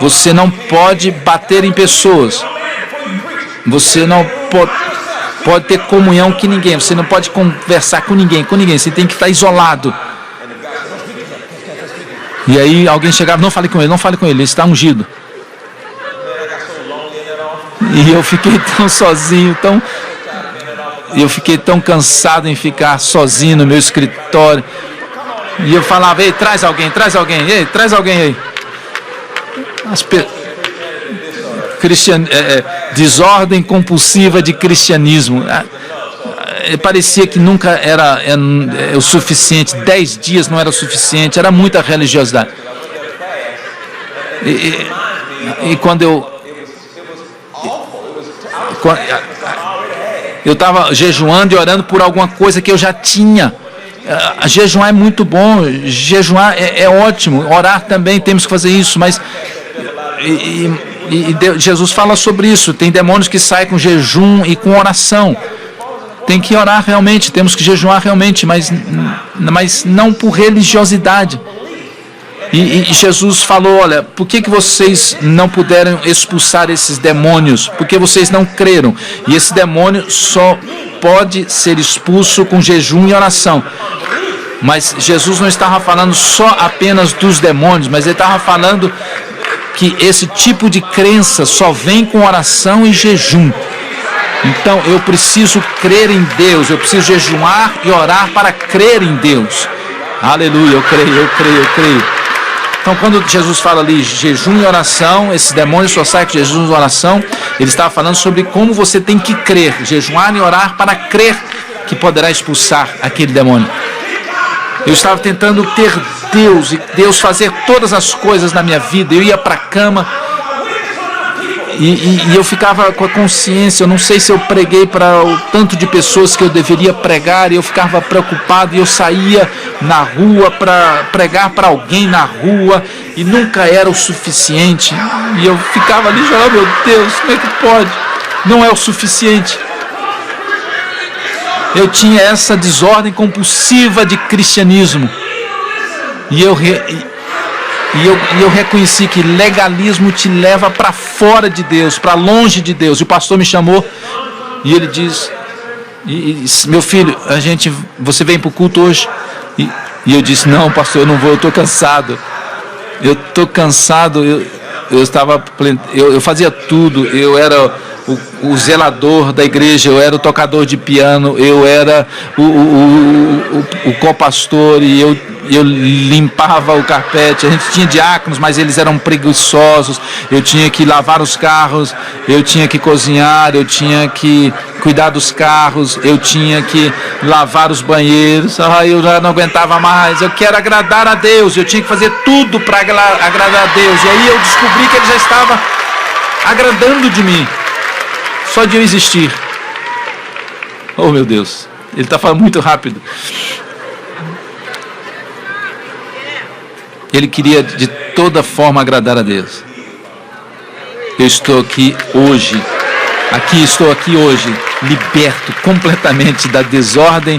você não pode bater em pessoas. Você não pode ter comunhão com ninguém. Você não pode conversar com ninguém. Você tem que estar isolado. E aí alguém chegava, não fale com ele, ele está ungido. E eu fiquei tão sozinho, eu fiquei tão cansado em ficar sozinho no meu escritório. E eu falava, ei, traz alguém, ei, traz alguém aí. Desordem compulsiva de cristianismo. Parecia que nunca era o suficiente, 10 dias não era o suficiente, era muita religiosidade. E quando eu estava jejuando e orando por alguma coisa que eu já tinha. Jejuar é muito bom, jejuar é ótimo, orar também temos que fazer isso, mas Jesus fala sobre isso. Tem demônios que saem com jejum e com oração. Tem que orar realmente, temos que jejuar realmente, mas não por religiosidade. E Jesus falou, olha, por que vocês não puderam expulsar esses demônios? Porque vocês não creram. E esse demônio só pode ser expulso com jejum e oração. Mas Jesus não estava falando só apenas dos demônios, mas ele estava falando que esse tipo de crença só vem com oração e jejum. Então eu preciso crer em Deus, eu preciso jejuar e orar para crer em Deus. Aleluia, eu creio. Então quando Jesus fala ali jejum e oração, esses demônios só saem com jejum e oração, ele estava falando sobre como você tem que crer, jejuar e orar para crer que poderá expulsar aquele demônio. Eu estava tentando ter Deus, e Deus fazer todas as coisas na minha vida. Eu ia para a cama e eu ficava com a consciência, eu não sei se eu preguei para o tanto de pessoas que eu deveria pregar, e eu ficava preocupado, e eu saía na rua para pregar para alguém na rua, e nunca era o suficiente, e eu ficava ali chorando, meu Deus, como é que pode? Não é o suficiente. Eu tinha essa desordem compulsiva de cristianismo, e eu reconheci que legalismo te leva para fora de Deus, para longe de Deus. E o pastor me chamou e ele diz: meu filho, você vem para o culto hoje? E eu disse: não, pastor, eu não vou, eu estou cansado. Eu fazia tudo, eu era o zelador da igreja, eu era o tocador de piano, eu era o co-pastor, e eu limpava o carpete. A gente tinha diáconos, mas eles eram preguiçosos. Eu tinha que lavar os carros, eu tinha que cozinhar, eu tinha que cuidar dos carros, eu tinha que lavar os banheiros. Eu já não aguentava mais. Eu quero agradar a Deus, eu tinha que fazer tudo para agradar a Deus. E aí eu descobri que Ele já estava agradando de mim, só de eu existir. Oh, meu Deus, Ele está falando muito rápido. Ele queria de toda forma agradar a Deus. Eu estou aqui hoje, liberto completamente da desordem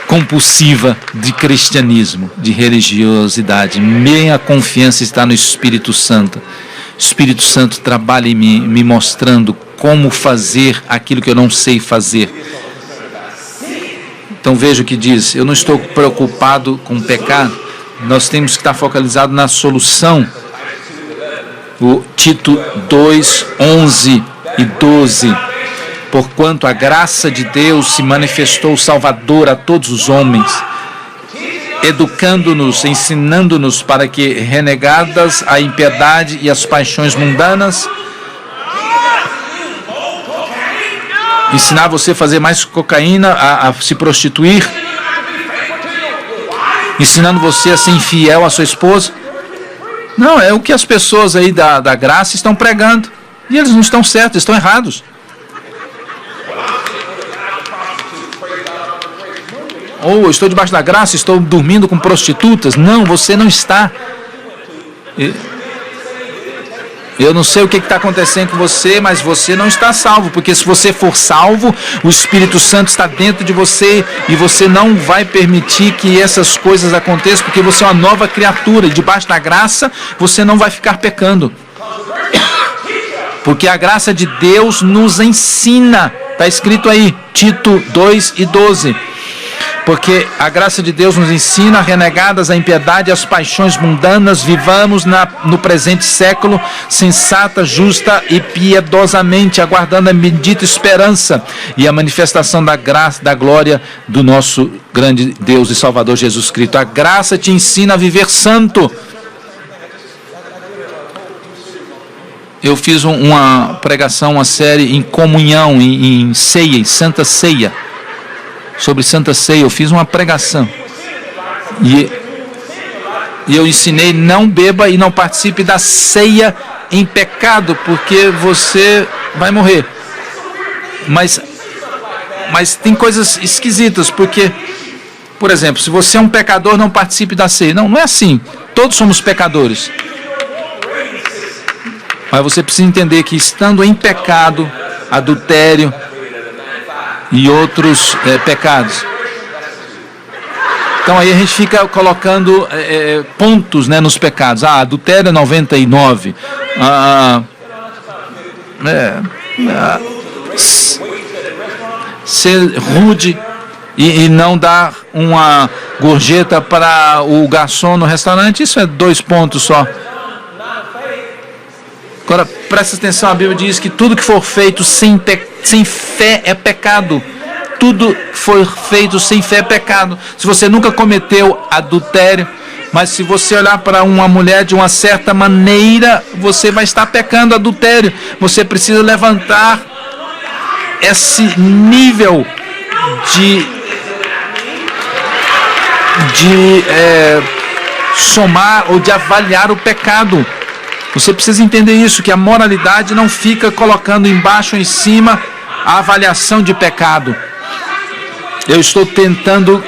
compulsiva de cristianismo, de religiosidade. Minha confiança está no Espírito Santo. O Espírito Santo trabalha em mim, me mostrando como fazer aquilo que eu não sei fazer. Então veja o que diz: eu não estou preocupado com o pecado. Nós temos que estar focalizados na solução. O Tito 2, 11 e 12. Porquanto a graça de Deus se manifestou salvador a todos os homens, educando-nos, ensinando-nos para que, renegadas a impiedade e as paixões mundanas, ensinar você a fazer mais cocaína, a se prostituir, ensinando você a ser infiel à sua esposa. Não, é o que as pessoas aí da graça estão pregando. E eles não estão certos, estão errados. Ou eu estou debaixo da graça, estou dormindo com prostitutas. Não, você não está. Eu não sei o que está acontecendo com você, mas você não está salvo, porque se você for salvo, o Espírito Santo está dentro de você e você não vai permitir que essas coisas aconteçam, porque você é uma nova criatura e debaixo da graça você não vai ficar pecando. Porque a graça de Deus nos ensina, está escrito aí, Tito 2 e 12. Porque a graça de Deus nos ensina, renegadas a impiedade e as paixões mundanas, vivamos no presente século, sensata, justa e piedosamente, aguardando a bendita esperança e a manifestação da graça, da glória do nosso grande Deus e Salvador Jesus Cristo. A graça te ensina a viver santo. Eu fiz uma pregação, uma série em comunhão, em ceia, em Santa Ceia. Sobre Santa Ceia, eu fiz uma pregação e eu ensinei: não beba e não participe da ceia em pecado, porque você vai morrer. Mas tem coisas esquisitas, porque, por exemplo, se você é um pecador, não participe da ceia. Não é assim, todos somos pecadores. Mas você precisa entender que, estando em pecado, adultério e outros pecados. Então aí a gente fica colocando pontos, né, nos pecados. Adultério é 99. Ser rude e não dar uma gorjeta para o garçom no restaurante, isso é 2 pontos só. Agora, presta atenção, a Bíblia diz que tudo que for feito sem fé é pecado. Tudo foi feito sem fé é pecado. Se você nunca cometeu adultério, mas se você olhar para uma mulher de uma certa maneira, você vai estar pecando adultério. Você precisa levantar esse nível de somar ou de avaliar o pecado. Você precisa entender isso, que a moralidade não fica colocando embaixo ou em cima a avaliação de pecado. Eu estou tentando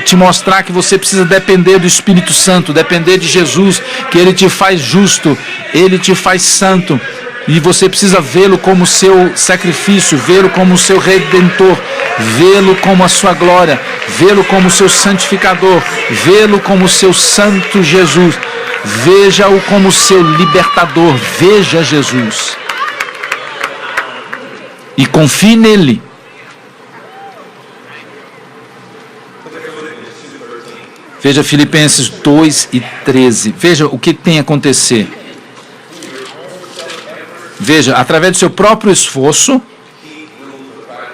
te mostrar que você precisa depender do Espírito Santo, depender de Jesus, que Ele te faz justo, Ele te faz santo. E você precisa vê-lo como seu sacrifício, vê-lo como seu redentor, vê-lo como a sua glória, vê-lo como seu santificador, vê-lo como seu santo Jesus. Veja-o como seu libertador, veja Jesus. E confie nele. Veja Filipenses 2:13. Veja o que tem a acontecer. Veja, através do seu próprio esforço,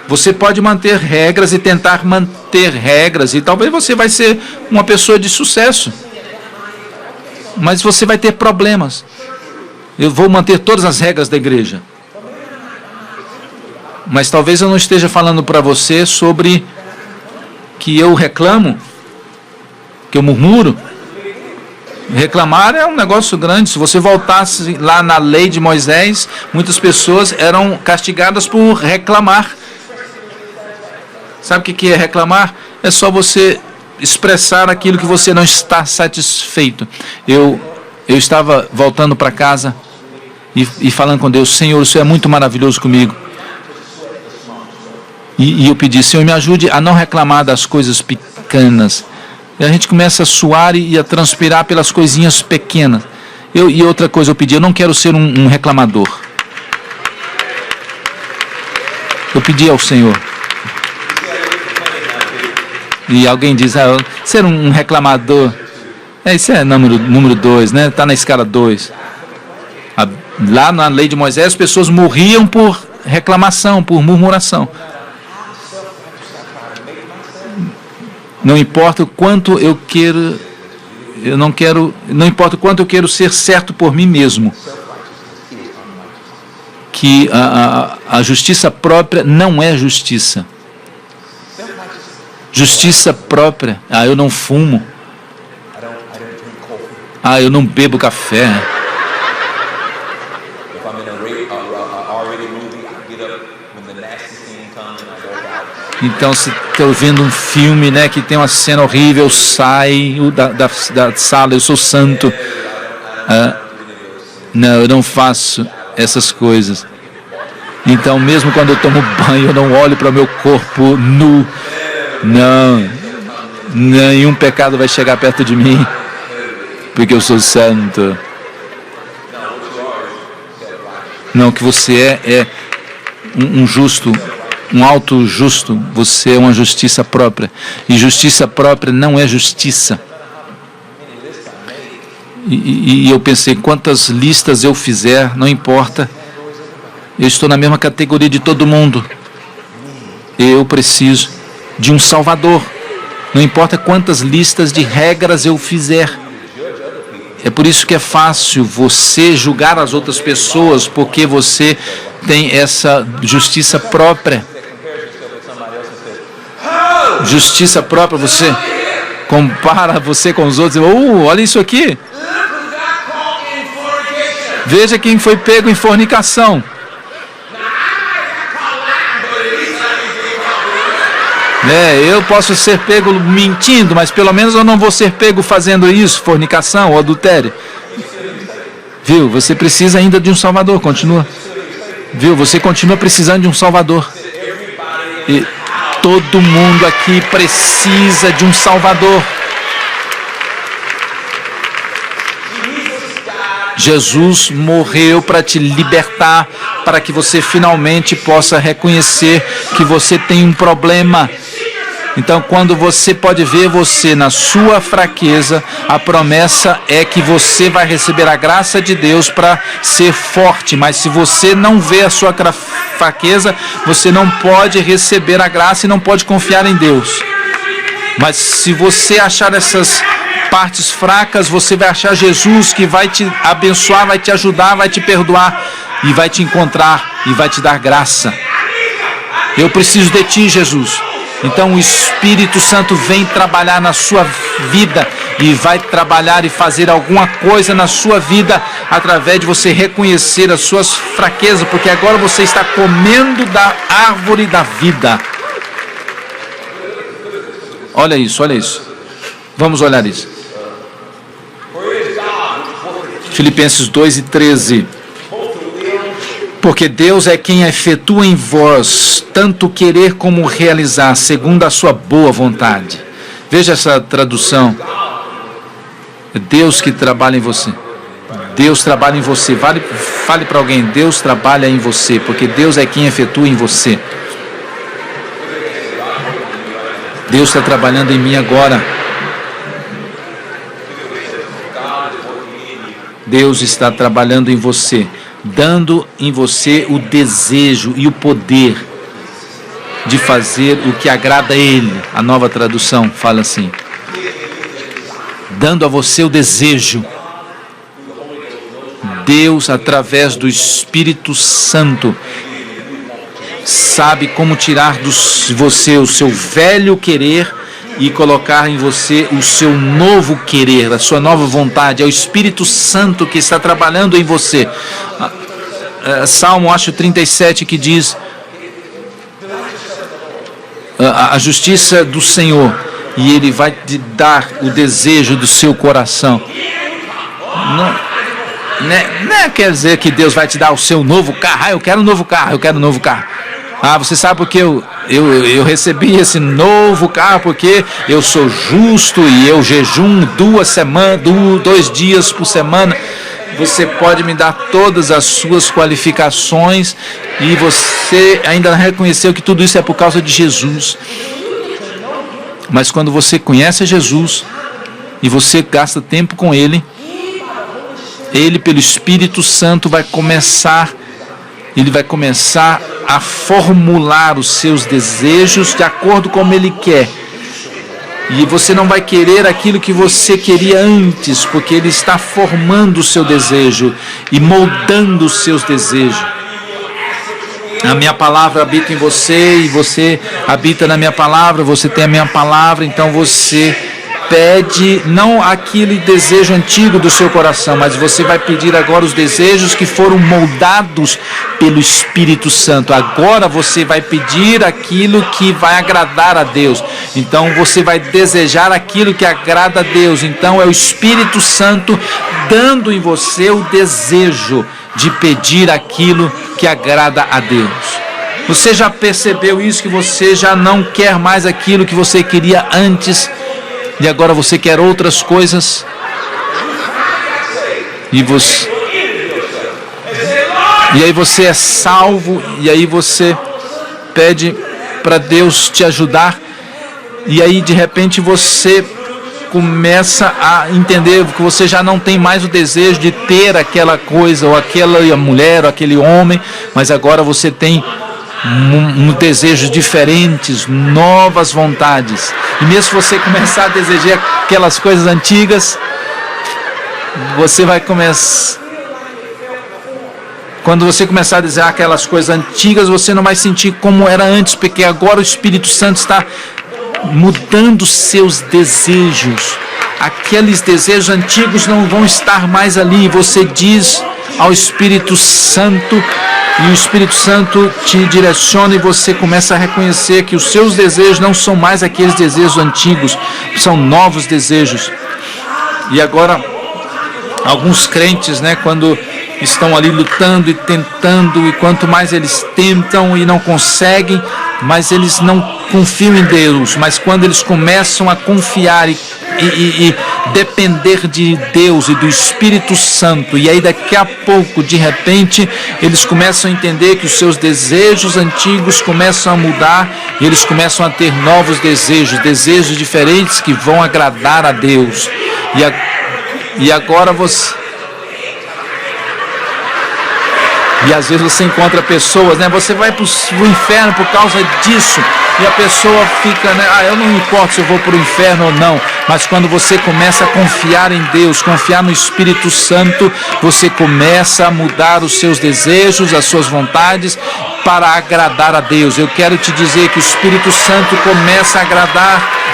você pode manter regras e tentar manter regras, e talvez você vai ser uma pessoa de sucesso. Mas você vai ter problemas. Eu vou manter todas as regras da igreja. Mas talvez eu não esteja falando para você sobre que eu reclamo, que eu murmuro. Reclamar é um negócio grande. Se você voltasse lá na lei de Moisés, muitas pessoas eram castigadas por reclamar. Sabe o que é reclamar? É só você expressar aquilo que você não está satisfeito. Eu estava voltando para casa e falando com Deus: Senhor, isso é muito maravilhoso comigo. E eu pedi: Senhor, me ajude a não reclamar das coisas pequenas. E a gente começa a suar e a transpirar pelas coisinhas pequenas. E outra coisa eu pedi: eu não quero ser um reclamador. Eu pedi ao Senhor. E alguém diz: ser um reclamador, isso é número 2, né? Está na escala 2. Lá na lei de Moisés, as pessoas morriam por reclamação, por murmuração. Não importa o quanto eu quero, não importa o quanto eu quero ser certo por mim mesmo, que a justiça própria não é justiça. Justiça própria: eu não fumo, eu não bebo café. Então, se estou vendo um filme, né, que tem uma cena horrível, eu saio da sala, eu sou santo. Não, eu não faço essas coisas. Então, mesmo quando eu tomo banho, eu não olho para o meu corpo nu. Não, nenhum pecado vai chegar perto de mim, porque eu sou santo. Não, que você é um justo, um alto justo, você é uma justiça própria. E justiça própria não é justiça. E eu pensei: quantas listas eu fizer, não importa. Eu estou na mesma categoria de todo mundo. Eu preciso de um Salvador. Não importa quantas listas de regras eu fizer. É por isso que é fácil você julgar as outras pessoas, porque você tem essa justiça própria. Justiça própria, você compara você com os outros. Olha isso aqui. Veja quem foi pego em fornicação. Eu posso ser pego mentindo, mas pelo menos eu não vou ser pego fazendo isso, fornicação ou adultério. Viu? Você precisa ainda de um Salvador, continua. Viu? Você continua precisando de um Salvador. E todo mundo aqui precisa de um Salvador. Jesus morreu para te libertar, para que você finalmente possa reconhecer que você tem um problema. Então, quando você pode ver você na sua fraqueza, a promessa é que você vai receber a graça de Deus para ser forte. Mas se você não vê a sua fraqueza, você não pode receber a graça e não pode confiar em Deus. Mas se você achar essas partes fracas, você vai achar Jesus, que vai te abençoar, vai te ajudar, vai te perdoar e vai te encontrar e vai te dar graça. Eu preciso de ti, Jesus. Então o Espírito Santo vem trabalhar na sua vida e vai trabalhar e fazer alguma coisa na sua vida através de você reconhecer as suas fraquezas, porque agora você está comendo da árvore da vida. Olha isso, olha isso. Vamos olhar isso. Filipenses 2:13. Porque Deus é quem efetua em vós tanto querer como realizar, segundo a sua boa vontade. Veja essa tradução. É Deus que trabalha em você. Deus trabalha em você. Fale para alguém, Deus trabalha em você, porque Deus é quem efetua em você. Deus está trabalhando em mim agora. Deus está trabalhando em você, dando em você o desejo e o poder de fazer o que agrada a Ele. A nova tradução fala assim: dando a você o desejo. Deus, através do Espírito Santo, sabe como tirar de você o seu velho querer e colocar em você o seu novo querer, a sua nova vontade. É o Espírito Santo que está trabalhando em você. Salmo, acho 37, que diz: a justiça do Senhor, e Ele vai te dar o desejo do seu coração. Não quer dizer que Deus vai te dar o seu novo carro. Eu quero um novo carro, eu quero um novo carro. Você sabe porque eu recebi esse novo carro, porque eu sou justo e eu jejum 2 dias por semana. Você pode me dar todas as suas qualificações e você ainda não reconheceu que tudo isso é por causa de Jesus. Mas quando você conhece Jesus e você gasta tempo com Ele, Ele, pelo Espírito Santo, vai começar a formular os seus desejos de acordo com como Ele quer. E você não vai querer aquilo que você queria antes, porque Ele está formando o seu desejo e moldando os seus desejos. A minha palavra habita em você e você habita na minha palavra, você tem a minha palavra, então você pede não aquele desejo antigo do seu coração, mas você vai pedir agora os desejos que foram moldados pelo Espírito Santo. Agora você vai pedir aquilo que vai agradar a Deus. Então você vai desejar aquilo que agrada a Deus. Então é o Espírito Santo dando em você o desejo de pedir aquilo que agrada a Deus. Você já percebeu isso, que você já não quer mais aquilo que você queria antes? E agora você quer outras coisas. E aí você é salvo. E aí você pede para Deus te ajudar. E aí de repente você começa a entender que você já não tem mais o desejo de ter aquela coisa, ou aquela mulher, ou aquele homem. Mas agora você tem desejos diferentes, novas vontades. E mesmo se você começar a desejar aquelas coisas antigas, você vai começar. Quando você começar a desejar aquelas coisas antigas, você não vai sentir como era antes, porque agora o Espírito Santo está mudando seus desejos. Aqueles desejos antigos não vão estar mais ali. Você diz ao Espírito Santo, e o Espírito Santo te direciona, e você começa a reconhecer que os seus desejos não são mais aqueles desejos antigos, são novos desejos. E agora, alguns crentes, quando estão ali lutando e tentando, e quanto mais eles tentam e não conseguem, mas eles não confiam em Deus. Mas quando eles começam a confiar e depender de Deus e do Espírito Santo, e aí daqui a pouco, de repente, eles começam a entender que os seus desejos antigos começam a mudar, e eles começam a ter novos desejos diferentes que vão agradar a Deus. E agora você... E às vezes você encontra pessoas, você vai para o inferno por causa disso, e a pessoa fica, eu não importo se eu vou para o inferno ou não. Mas quando você começa a confiar em Deus, confiar no Espírito Santo, você começa a mudar os seus desejos, as suas vontades, para agradar a Deus. Eu quero te dizer que o Espírito Santo começa a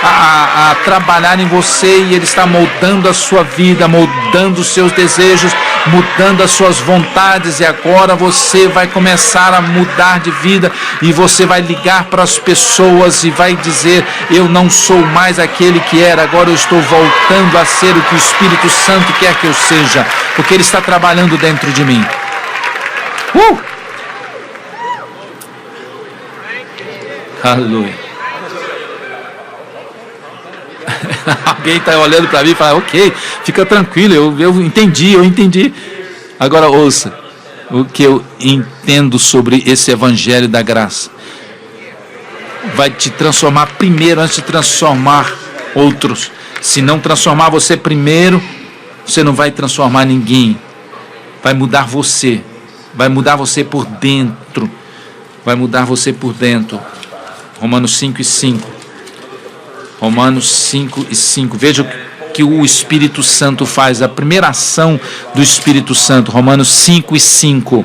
a trabalhar em você e Ele está moldando a sua vida, moldando os seus desejos, mudando as suas vontades, e agora você vai começar a mudar de vida e você vai ligar para as pessoas e vai dizer: eu não sou mais aquele que era, agora eu estou voltando a ser o que o Espírito Santo quer que eu seja, porque Ele está trabalhando dentro de mim. Aleluia. Alguém está olhando para mim e fala: ok, fica tranquilo, eu entendi. Agora ouça o que eu entendo sobre esse evangelho da graça. Vai te transformar primeiro antes de transformar outros. Se não transformar você primeiro, você não vai transformar ninguém. Vai mudar você. Vai mudar você por dentro. Vai mudar você por dentro. Romanos 5:5. Romanos 5:5. Veja o que o Espírito Santo faz. A primeira ação do Espírito Santo. Romanos 5:5.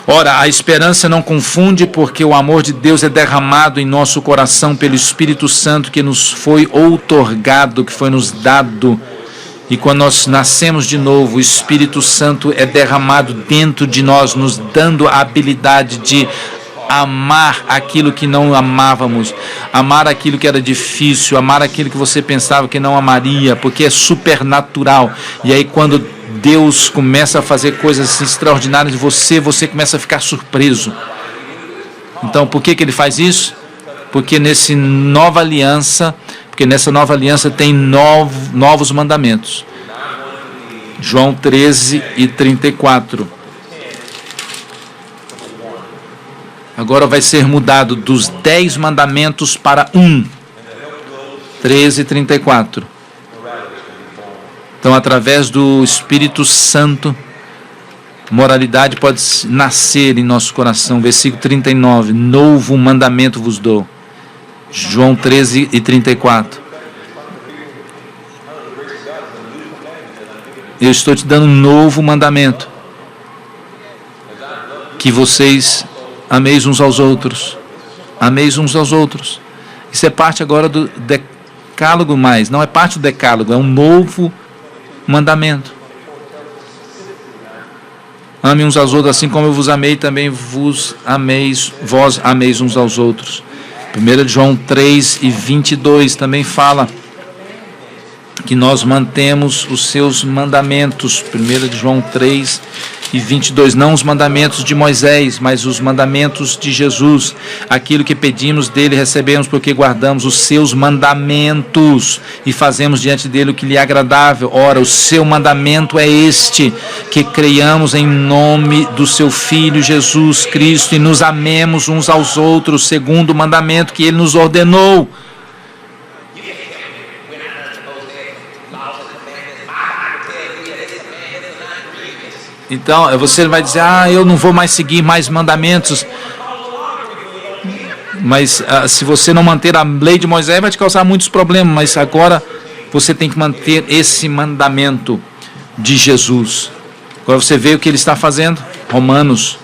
Ora, a esperança não confunde, porque o amor de Deus é derramado em nosso coração pelo Espírito Santo que nos foi outorgado, que foi nos dado. E quando nós nascemos de novo, o Espírito Santo é derramado dentro de nós, nos dando a habilidade de amar aquilo que não amávamos, amar aquilo que era difícil, amar aquilo que você pensava que não amaria, porque é supernatural. E aí quando Deus começa a fazer coisas extraordinárias de você, você começa a ficar surpreso. Então, por que Ele faz isso? Porque nessa nova aliança tem novos mandamentos. João 13:34. Agora vai ser mudado dos 10 mandamentos para 1. 13:34. Então, através do Espírito Santo, moralidade pode nascer em nosso coração. Versículo 39. Novo mandamento vos dou. João 13:34. Eu estou te dando um novo mandamento. Que vocês ameis uns aos outros. Ameis uns aos outros. Isso é parte agora do decálogo, mas não é parte do decálogo, é um novo mandamento. Ame uns aos outros, assim como eu vos amei, também vos ameis, vós ameis uns aos outros. 1 João 3:22 também fala que nós mantemos os seus mandamentos. 1 João 3:22, não os mandamentos de Moisés, mas os mandamentos de Jesus. Aquilo que pedimos dele recebemos, porque guardamos os seus mandamentos e fazemos diante dele o que lhe é agradável. Ora, o seu mandamento é este: que creiamos em nome do seu Filho Jesus Cristo e nos amemos uns aos outros, segundo o mandamento que ele nos ordenou. Então, você vai dizer: eu não vou mais seguir mais mandamentos. Mas se você não manter a lei de Moisés, vai te causar muitos problemas. Mas agora você tem que manter esse mandamento de Jesus. Agora você vê o que ele está fazendo. Romanos.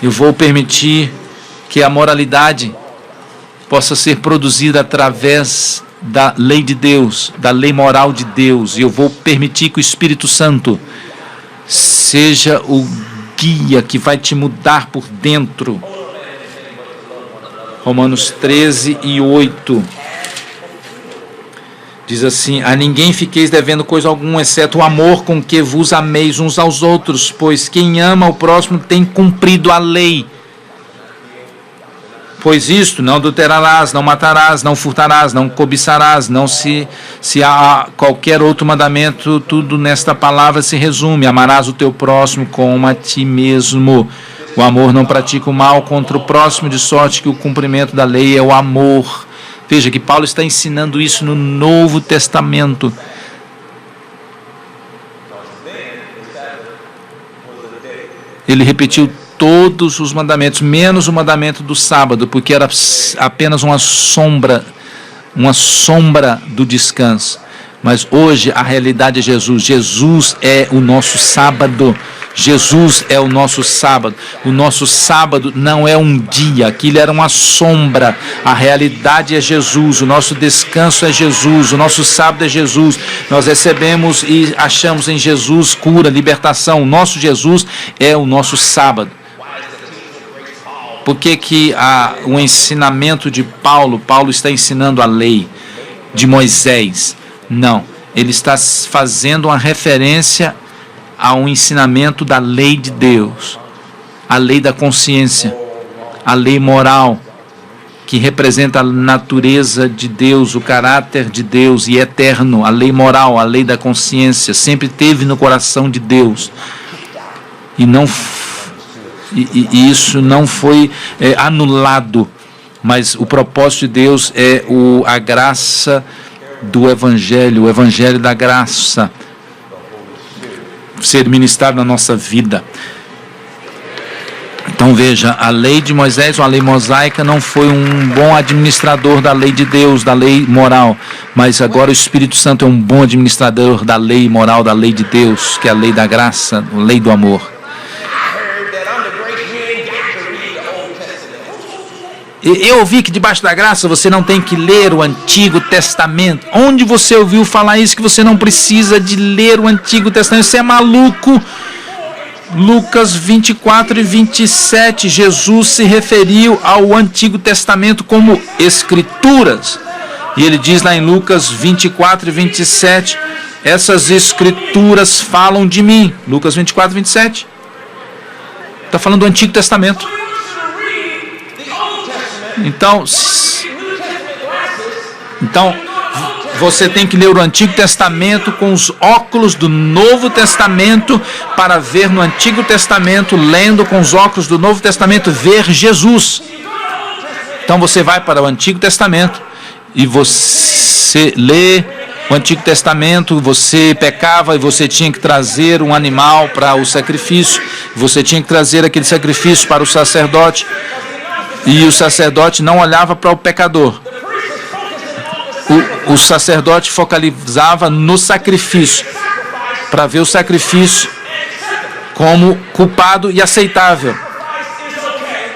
Eu vou permitir que a moralidade possa ser produzida através da lei de Deus, da lei moral de Deus. E eu vou permitir que o Espírito Santo seja o guia que vai te mudar por dentro. Romanos 13:8 diz assim: a ninguém fiqueis devendo coisa alguma, exceto o amor com que vos ameis uns aos outros, pois quem ama o próximo tem cumprido a lei. Pois isto: não adulterarás, não matarás, não furtarás, não cobiçarás, não se há qualquer outro mandamento, tudo nesta palavra se resume: amarás o teu próximo como a ti mesmo. O amor não pratica o mal contra o próximo, de sorte que o cumprimento da lei é o amor. Veja que Paulo está ensinando isso no Novo Testamento. Ele repetiu todos os mandamentos, menos o mandamento do sábado, porque era apenas uma sombra do descanso. Mas hoje a realidade é Jesus. Jesus é o nosso sábado. Jesus é o nosso sábado. O nosso sábado não é um dia, aquilo era uma sombra. A realidade é Jesus, o nosso descanso é Jesus, o nosso sábado é Jesus. Nós recebemos e achamos em Jesus cura, libertação. O nosso Jesus é o nosso sábado. Por que o ensinamento de Paulo está ensinando a lei de Moisés? Não, ele está fazendo uma referência a um ensinamento da lei de Deus, a lei da consciência, a lei moral, que representa a natureza de Deus, o caráter de Deus e eterno. A lei moral, a lei da consciência, sempre teve no coração de Deus. E isso não foi anulado, mas o propósito de Deus é a graça do Evangelho, o Evangelho da graça, ser ministrado na nossa vida. Então veja, a lei de Moisés, uma lei mosaica, não foi um bom administrador da lei de Deus, da lei moral, mas agora o Espírito Santo é um bom administrador da lei moral, da lei de Deus, que é a lei da graça, a lei do amor. Eu ouvi que debaixo da graça você não tem que ler o Antigo Testamento. Onde você ouviu falar isso, que você não precisa de ler o Antigo Testamento? Você é maluco. Lucas 24 e 27, Jesus se referiu ao Antigo Testamento como Escrituras. E ele diz lá em Lucas 24 e 27, essas Escrituras falam de mim. Lucas 24 e 27. Está falando do Antigo Testamento. Então, você tem que ler o Antigo Testamento com os óculos do Novo Testamento para ver no Antigo Testamento, lendo com os óculos do Novo Testamento, ver Jesus. Então você vai para o Antigo Testamento e você lê o Antigo Testamento, você pecava e você tinha que trazer um animal para o sacrifício, você tinha que trazer aquele sacrifício para o sacerdote. E o sacerdote não olhava para o pecador. O sacerdote focalizava no sacrifício, para ver o sacrifício como culpado e aceitável.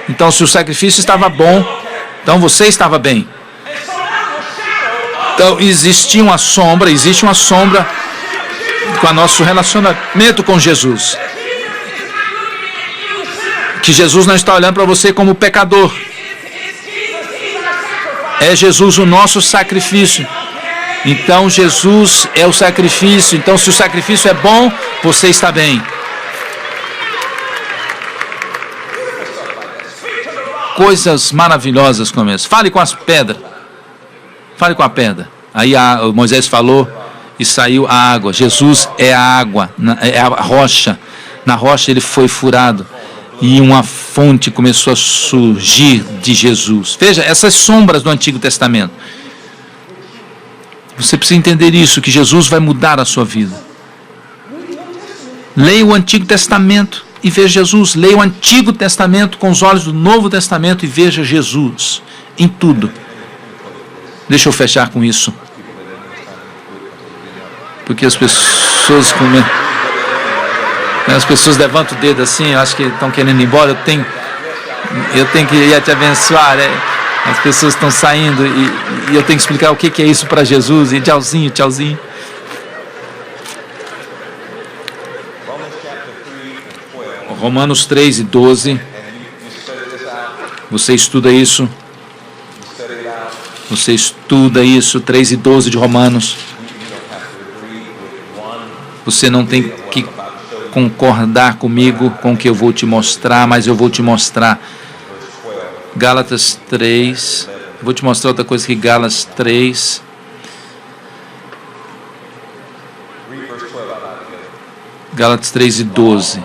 Então, se o sacrifício estava bom, então você estava bem. Então, existe uma sombra com o nosso relacionamento com Jesus. Que Jesus não está olhando para você como pecador. É Jesus o nosso sacrifício. Então Jesus é o sacrifício. Então se o sacrifício é bom, você está bem. Coisas maravilhosas como essa. Fale com as pedras. Fale com a pedra. Aí Moisés falou e saiu a água. Jesus é a água, é a rocha. Na rocha ele foi furado. E uma fonte começou a surgir de Jesus. Veja, essas sombras do Antigo Testamento. Você precisa entender isso, que Jesus vai mudar a sua vida. Leia o Antigo Testamento e veja Jesus. Leia o Antigo Testamento com os olhos do Novo Testamento e veja Jesus em tudo. Deixa eu fechar com isso. Porque as pessoas levantam o dedo assim, eu acho que estão querendo ir embora. Eu tenho que ir te abençoar, né? As pessoas estão saindo e eu tenho que explicar o que é isso para Jesus. E tchauzinho. Romanos 3 e 12. Você estuda isso. 3 e 12 de Romanos. Você não tem que concordar comigo com o que eu vou te mostrar, mas eu vou te mostrar. Gálatas 3, vou te mostrar outra coisa aqui, Gálatas 3. Gálatas 3 e 12.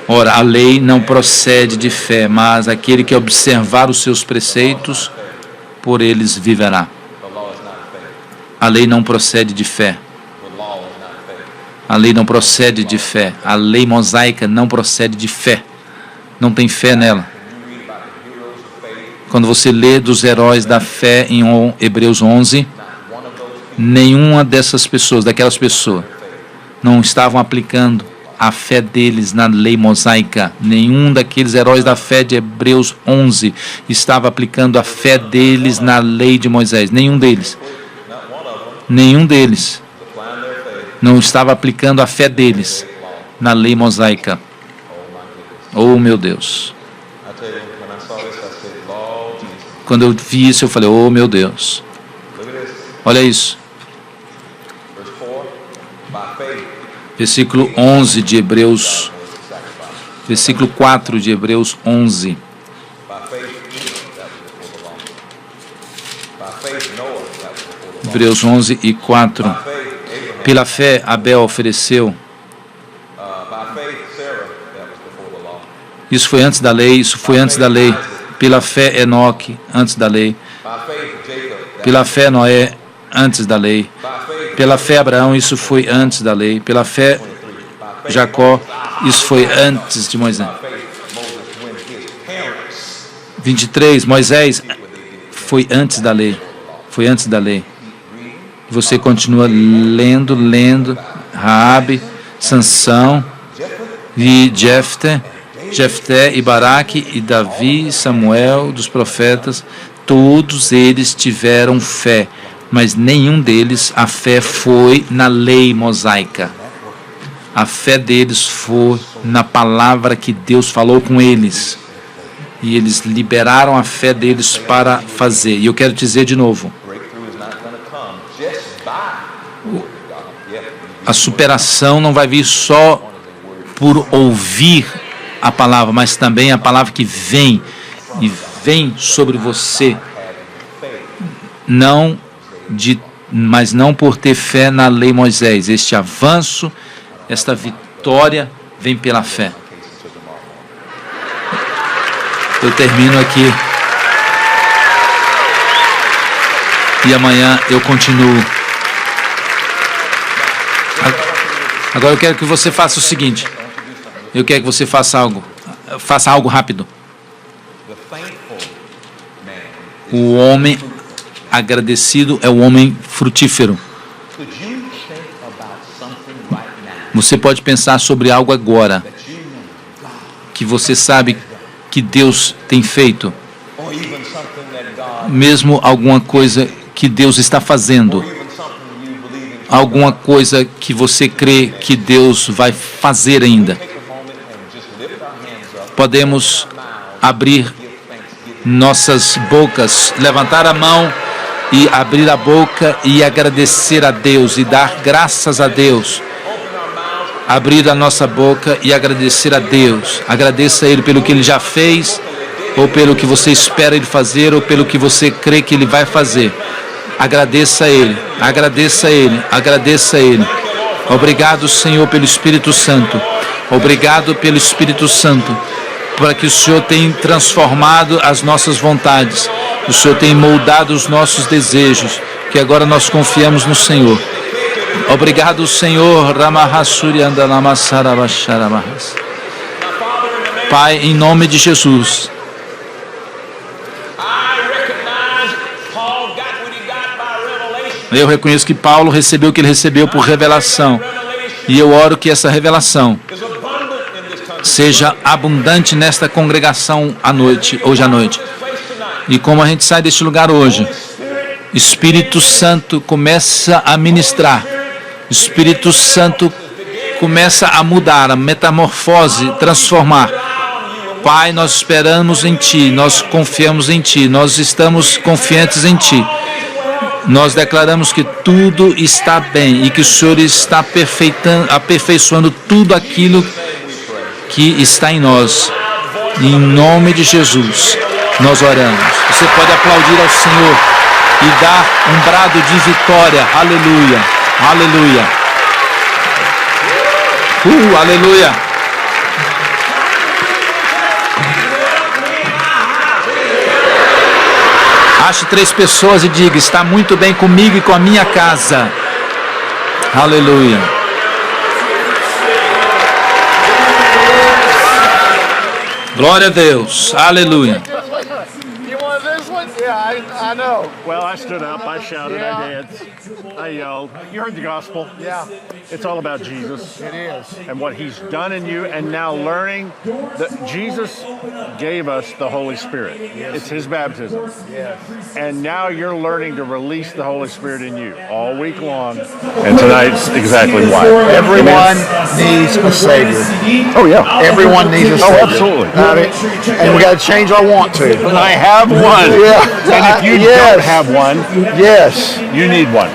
Ora, a lei não procede de fé, mas aquele que observar os seus preceitos, por eles viverá. A lei não procede de fé. A lei não procede de fé. A lei mosaica não procede de fé. Não tem fé nela. Quando você lê dos heróis da fé em Hebreus 11, nenhuma daquelas pessoas, não estavam aplicando a fé deles na lei mosaica. Nenhum daqueles heróis da fé de Hebreus 11 estava aplicando a fé deles na lei de Moisés. Nenhum deles. Nenhum deles não estava aplicando a fé deles na lei mosaica. Oh, meu Deus. Quando eu vi isso, eu falei, oh, meu Deus. Olha isso. Versículo 11 de Hebreus. Versículo 4 de Hebreus 11. Hebreus 11 e 4. Pela fé, Abel ofereceu. Isso foi antes da lei, isso foi antes da lei. Pela fé, Enoque, antes da lei. Pela fé, Noé, antes da lei. Pela fé, Abraão, isso foi antes da lei. Pela fé, Jacó, isso foi antes de Moisés. 23, Moisés foi antes da lei. Foi antes da lei. Você continua lendo, Raabe, Sansão e Jefté e Baraque e Davi, Samuel, dos profetas, todos eles tiveram fé, mas nenhum deles, a fé foi na lei mosaica. A fé deles foi na palavra que Deus falou com eles. E eles liberaram a fé deles para fazer. E eu quero dizer de novo, a superação não vai vir só por ouvir a palavra, mas também a palavra que vem e vem sobre você, mas não por ter fé na lei Moisés. Este avanço, esta vitória vem pela fé. Eu termino aqui e amanhã eu continuo. Agora eu quero que você faça o seguinte. Eu quero que você faça algo rápido. O homem agradecido é o homem frutífero. Você pode pensar sobre algo agora que você sabe que Deus tem feito, mesmo alguma coisa que Deus está fazendo, alguma coisa que você crê que Deus vai fazer ainda. Podemos abrir nossas bocas, levantar a mão e abrir a boca e agradecer a Deus e dar graças a Deus. Abrir a nossa boca e agradecer a Deus. Agradeça a Ele pelo que Ele já fez, ou pelo que você espera Ele fazer, ou pelo que você crê que Ele vai fazer. Agradeça a Ele, agradeça a Ele, agradeça a Ele. Obrigado, Senhor, pelo Espírito Santo. Obrigado pelo Espírito Santo, para que o Senhor tenha transformado as nossas vontades. O Senhor tem moldado os nossos desejos, que agora nós confiamos no Senhor. Obrigado, Senhor. Pai, em nome de Jesus. Eu reconheço que Paulo recebeu o que ele recebeu por revelação. E eu oro que essa revelação seja abundante nesta congregação hoje à noite. E como a gente sai deste lugar hoje, Espírito Santo começa a ministrar. Espírito Santo começa a mudar, a metamorfose, transformar. Pai, nós esperamos em Ti, nós confiamos em Ti, nós estamos confiantes em Ti. Nós declaramos que tudo está bem e que o Senhor está aperfeiçoando tudo aquilo que está em nós. Em nome de Jesus, nós oramos. Você pode aplaudir ao Senhor e dar um brado de vitória. Aleluia, aleluia. Aleluia. Ache 3 pessoas e diga: está muito bem comigo e com a minha casa. Aleluia. Glória a Deus. Aleluia. You want this one? Yeah, I know. Well, I stood up, I shouted, I danced. You heard the gospel. Yeah, It's all about Jesus it is. and what he's done in you, and now learning that Jesus gave us the Holy Spirit. It's his baptism. Yes. And now you're learning to release the Holy Spirit in you all week long. And tonight's exactly why. Everyone needs a Savior. Oh, yeah. Everyone needs a Oh, Savior. absolutely. And we got to change our want to. And I have one. Yeah. And if you Yes. don't have one, Yes. you need one.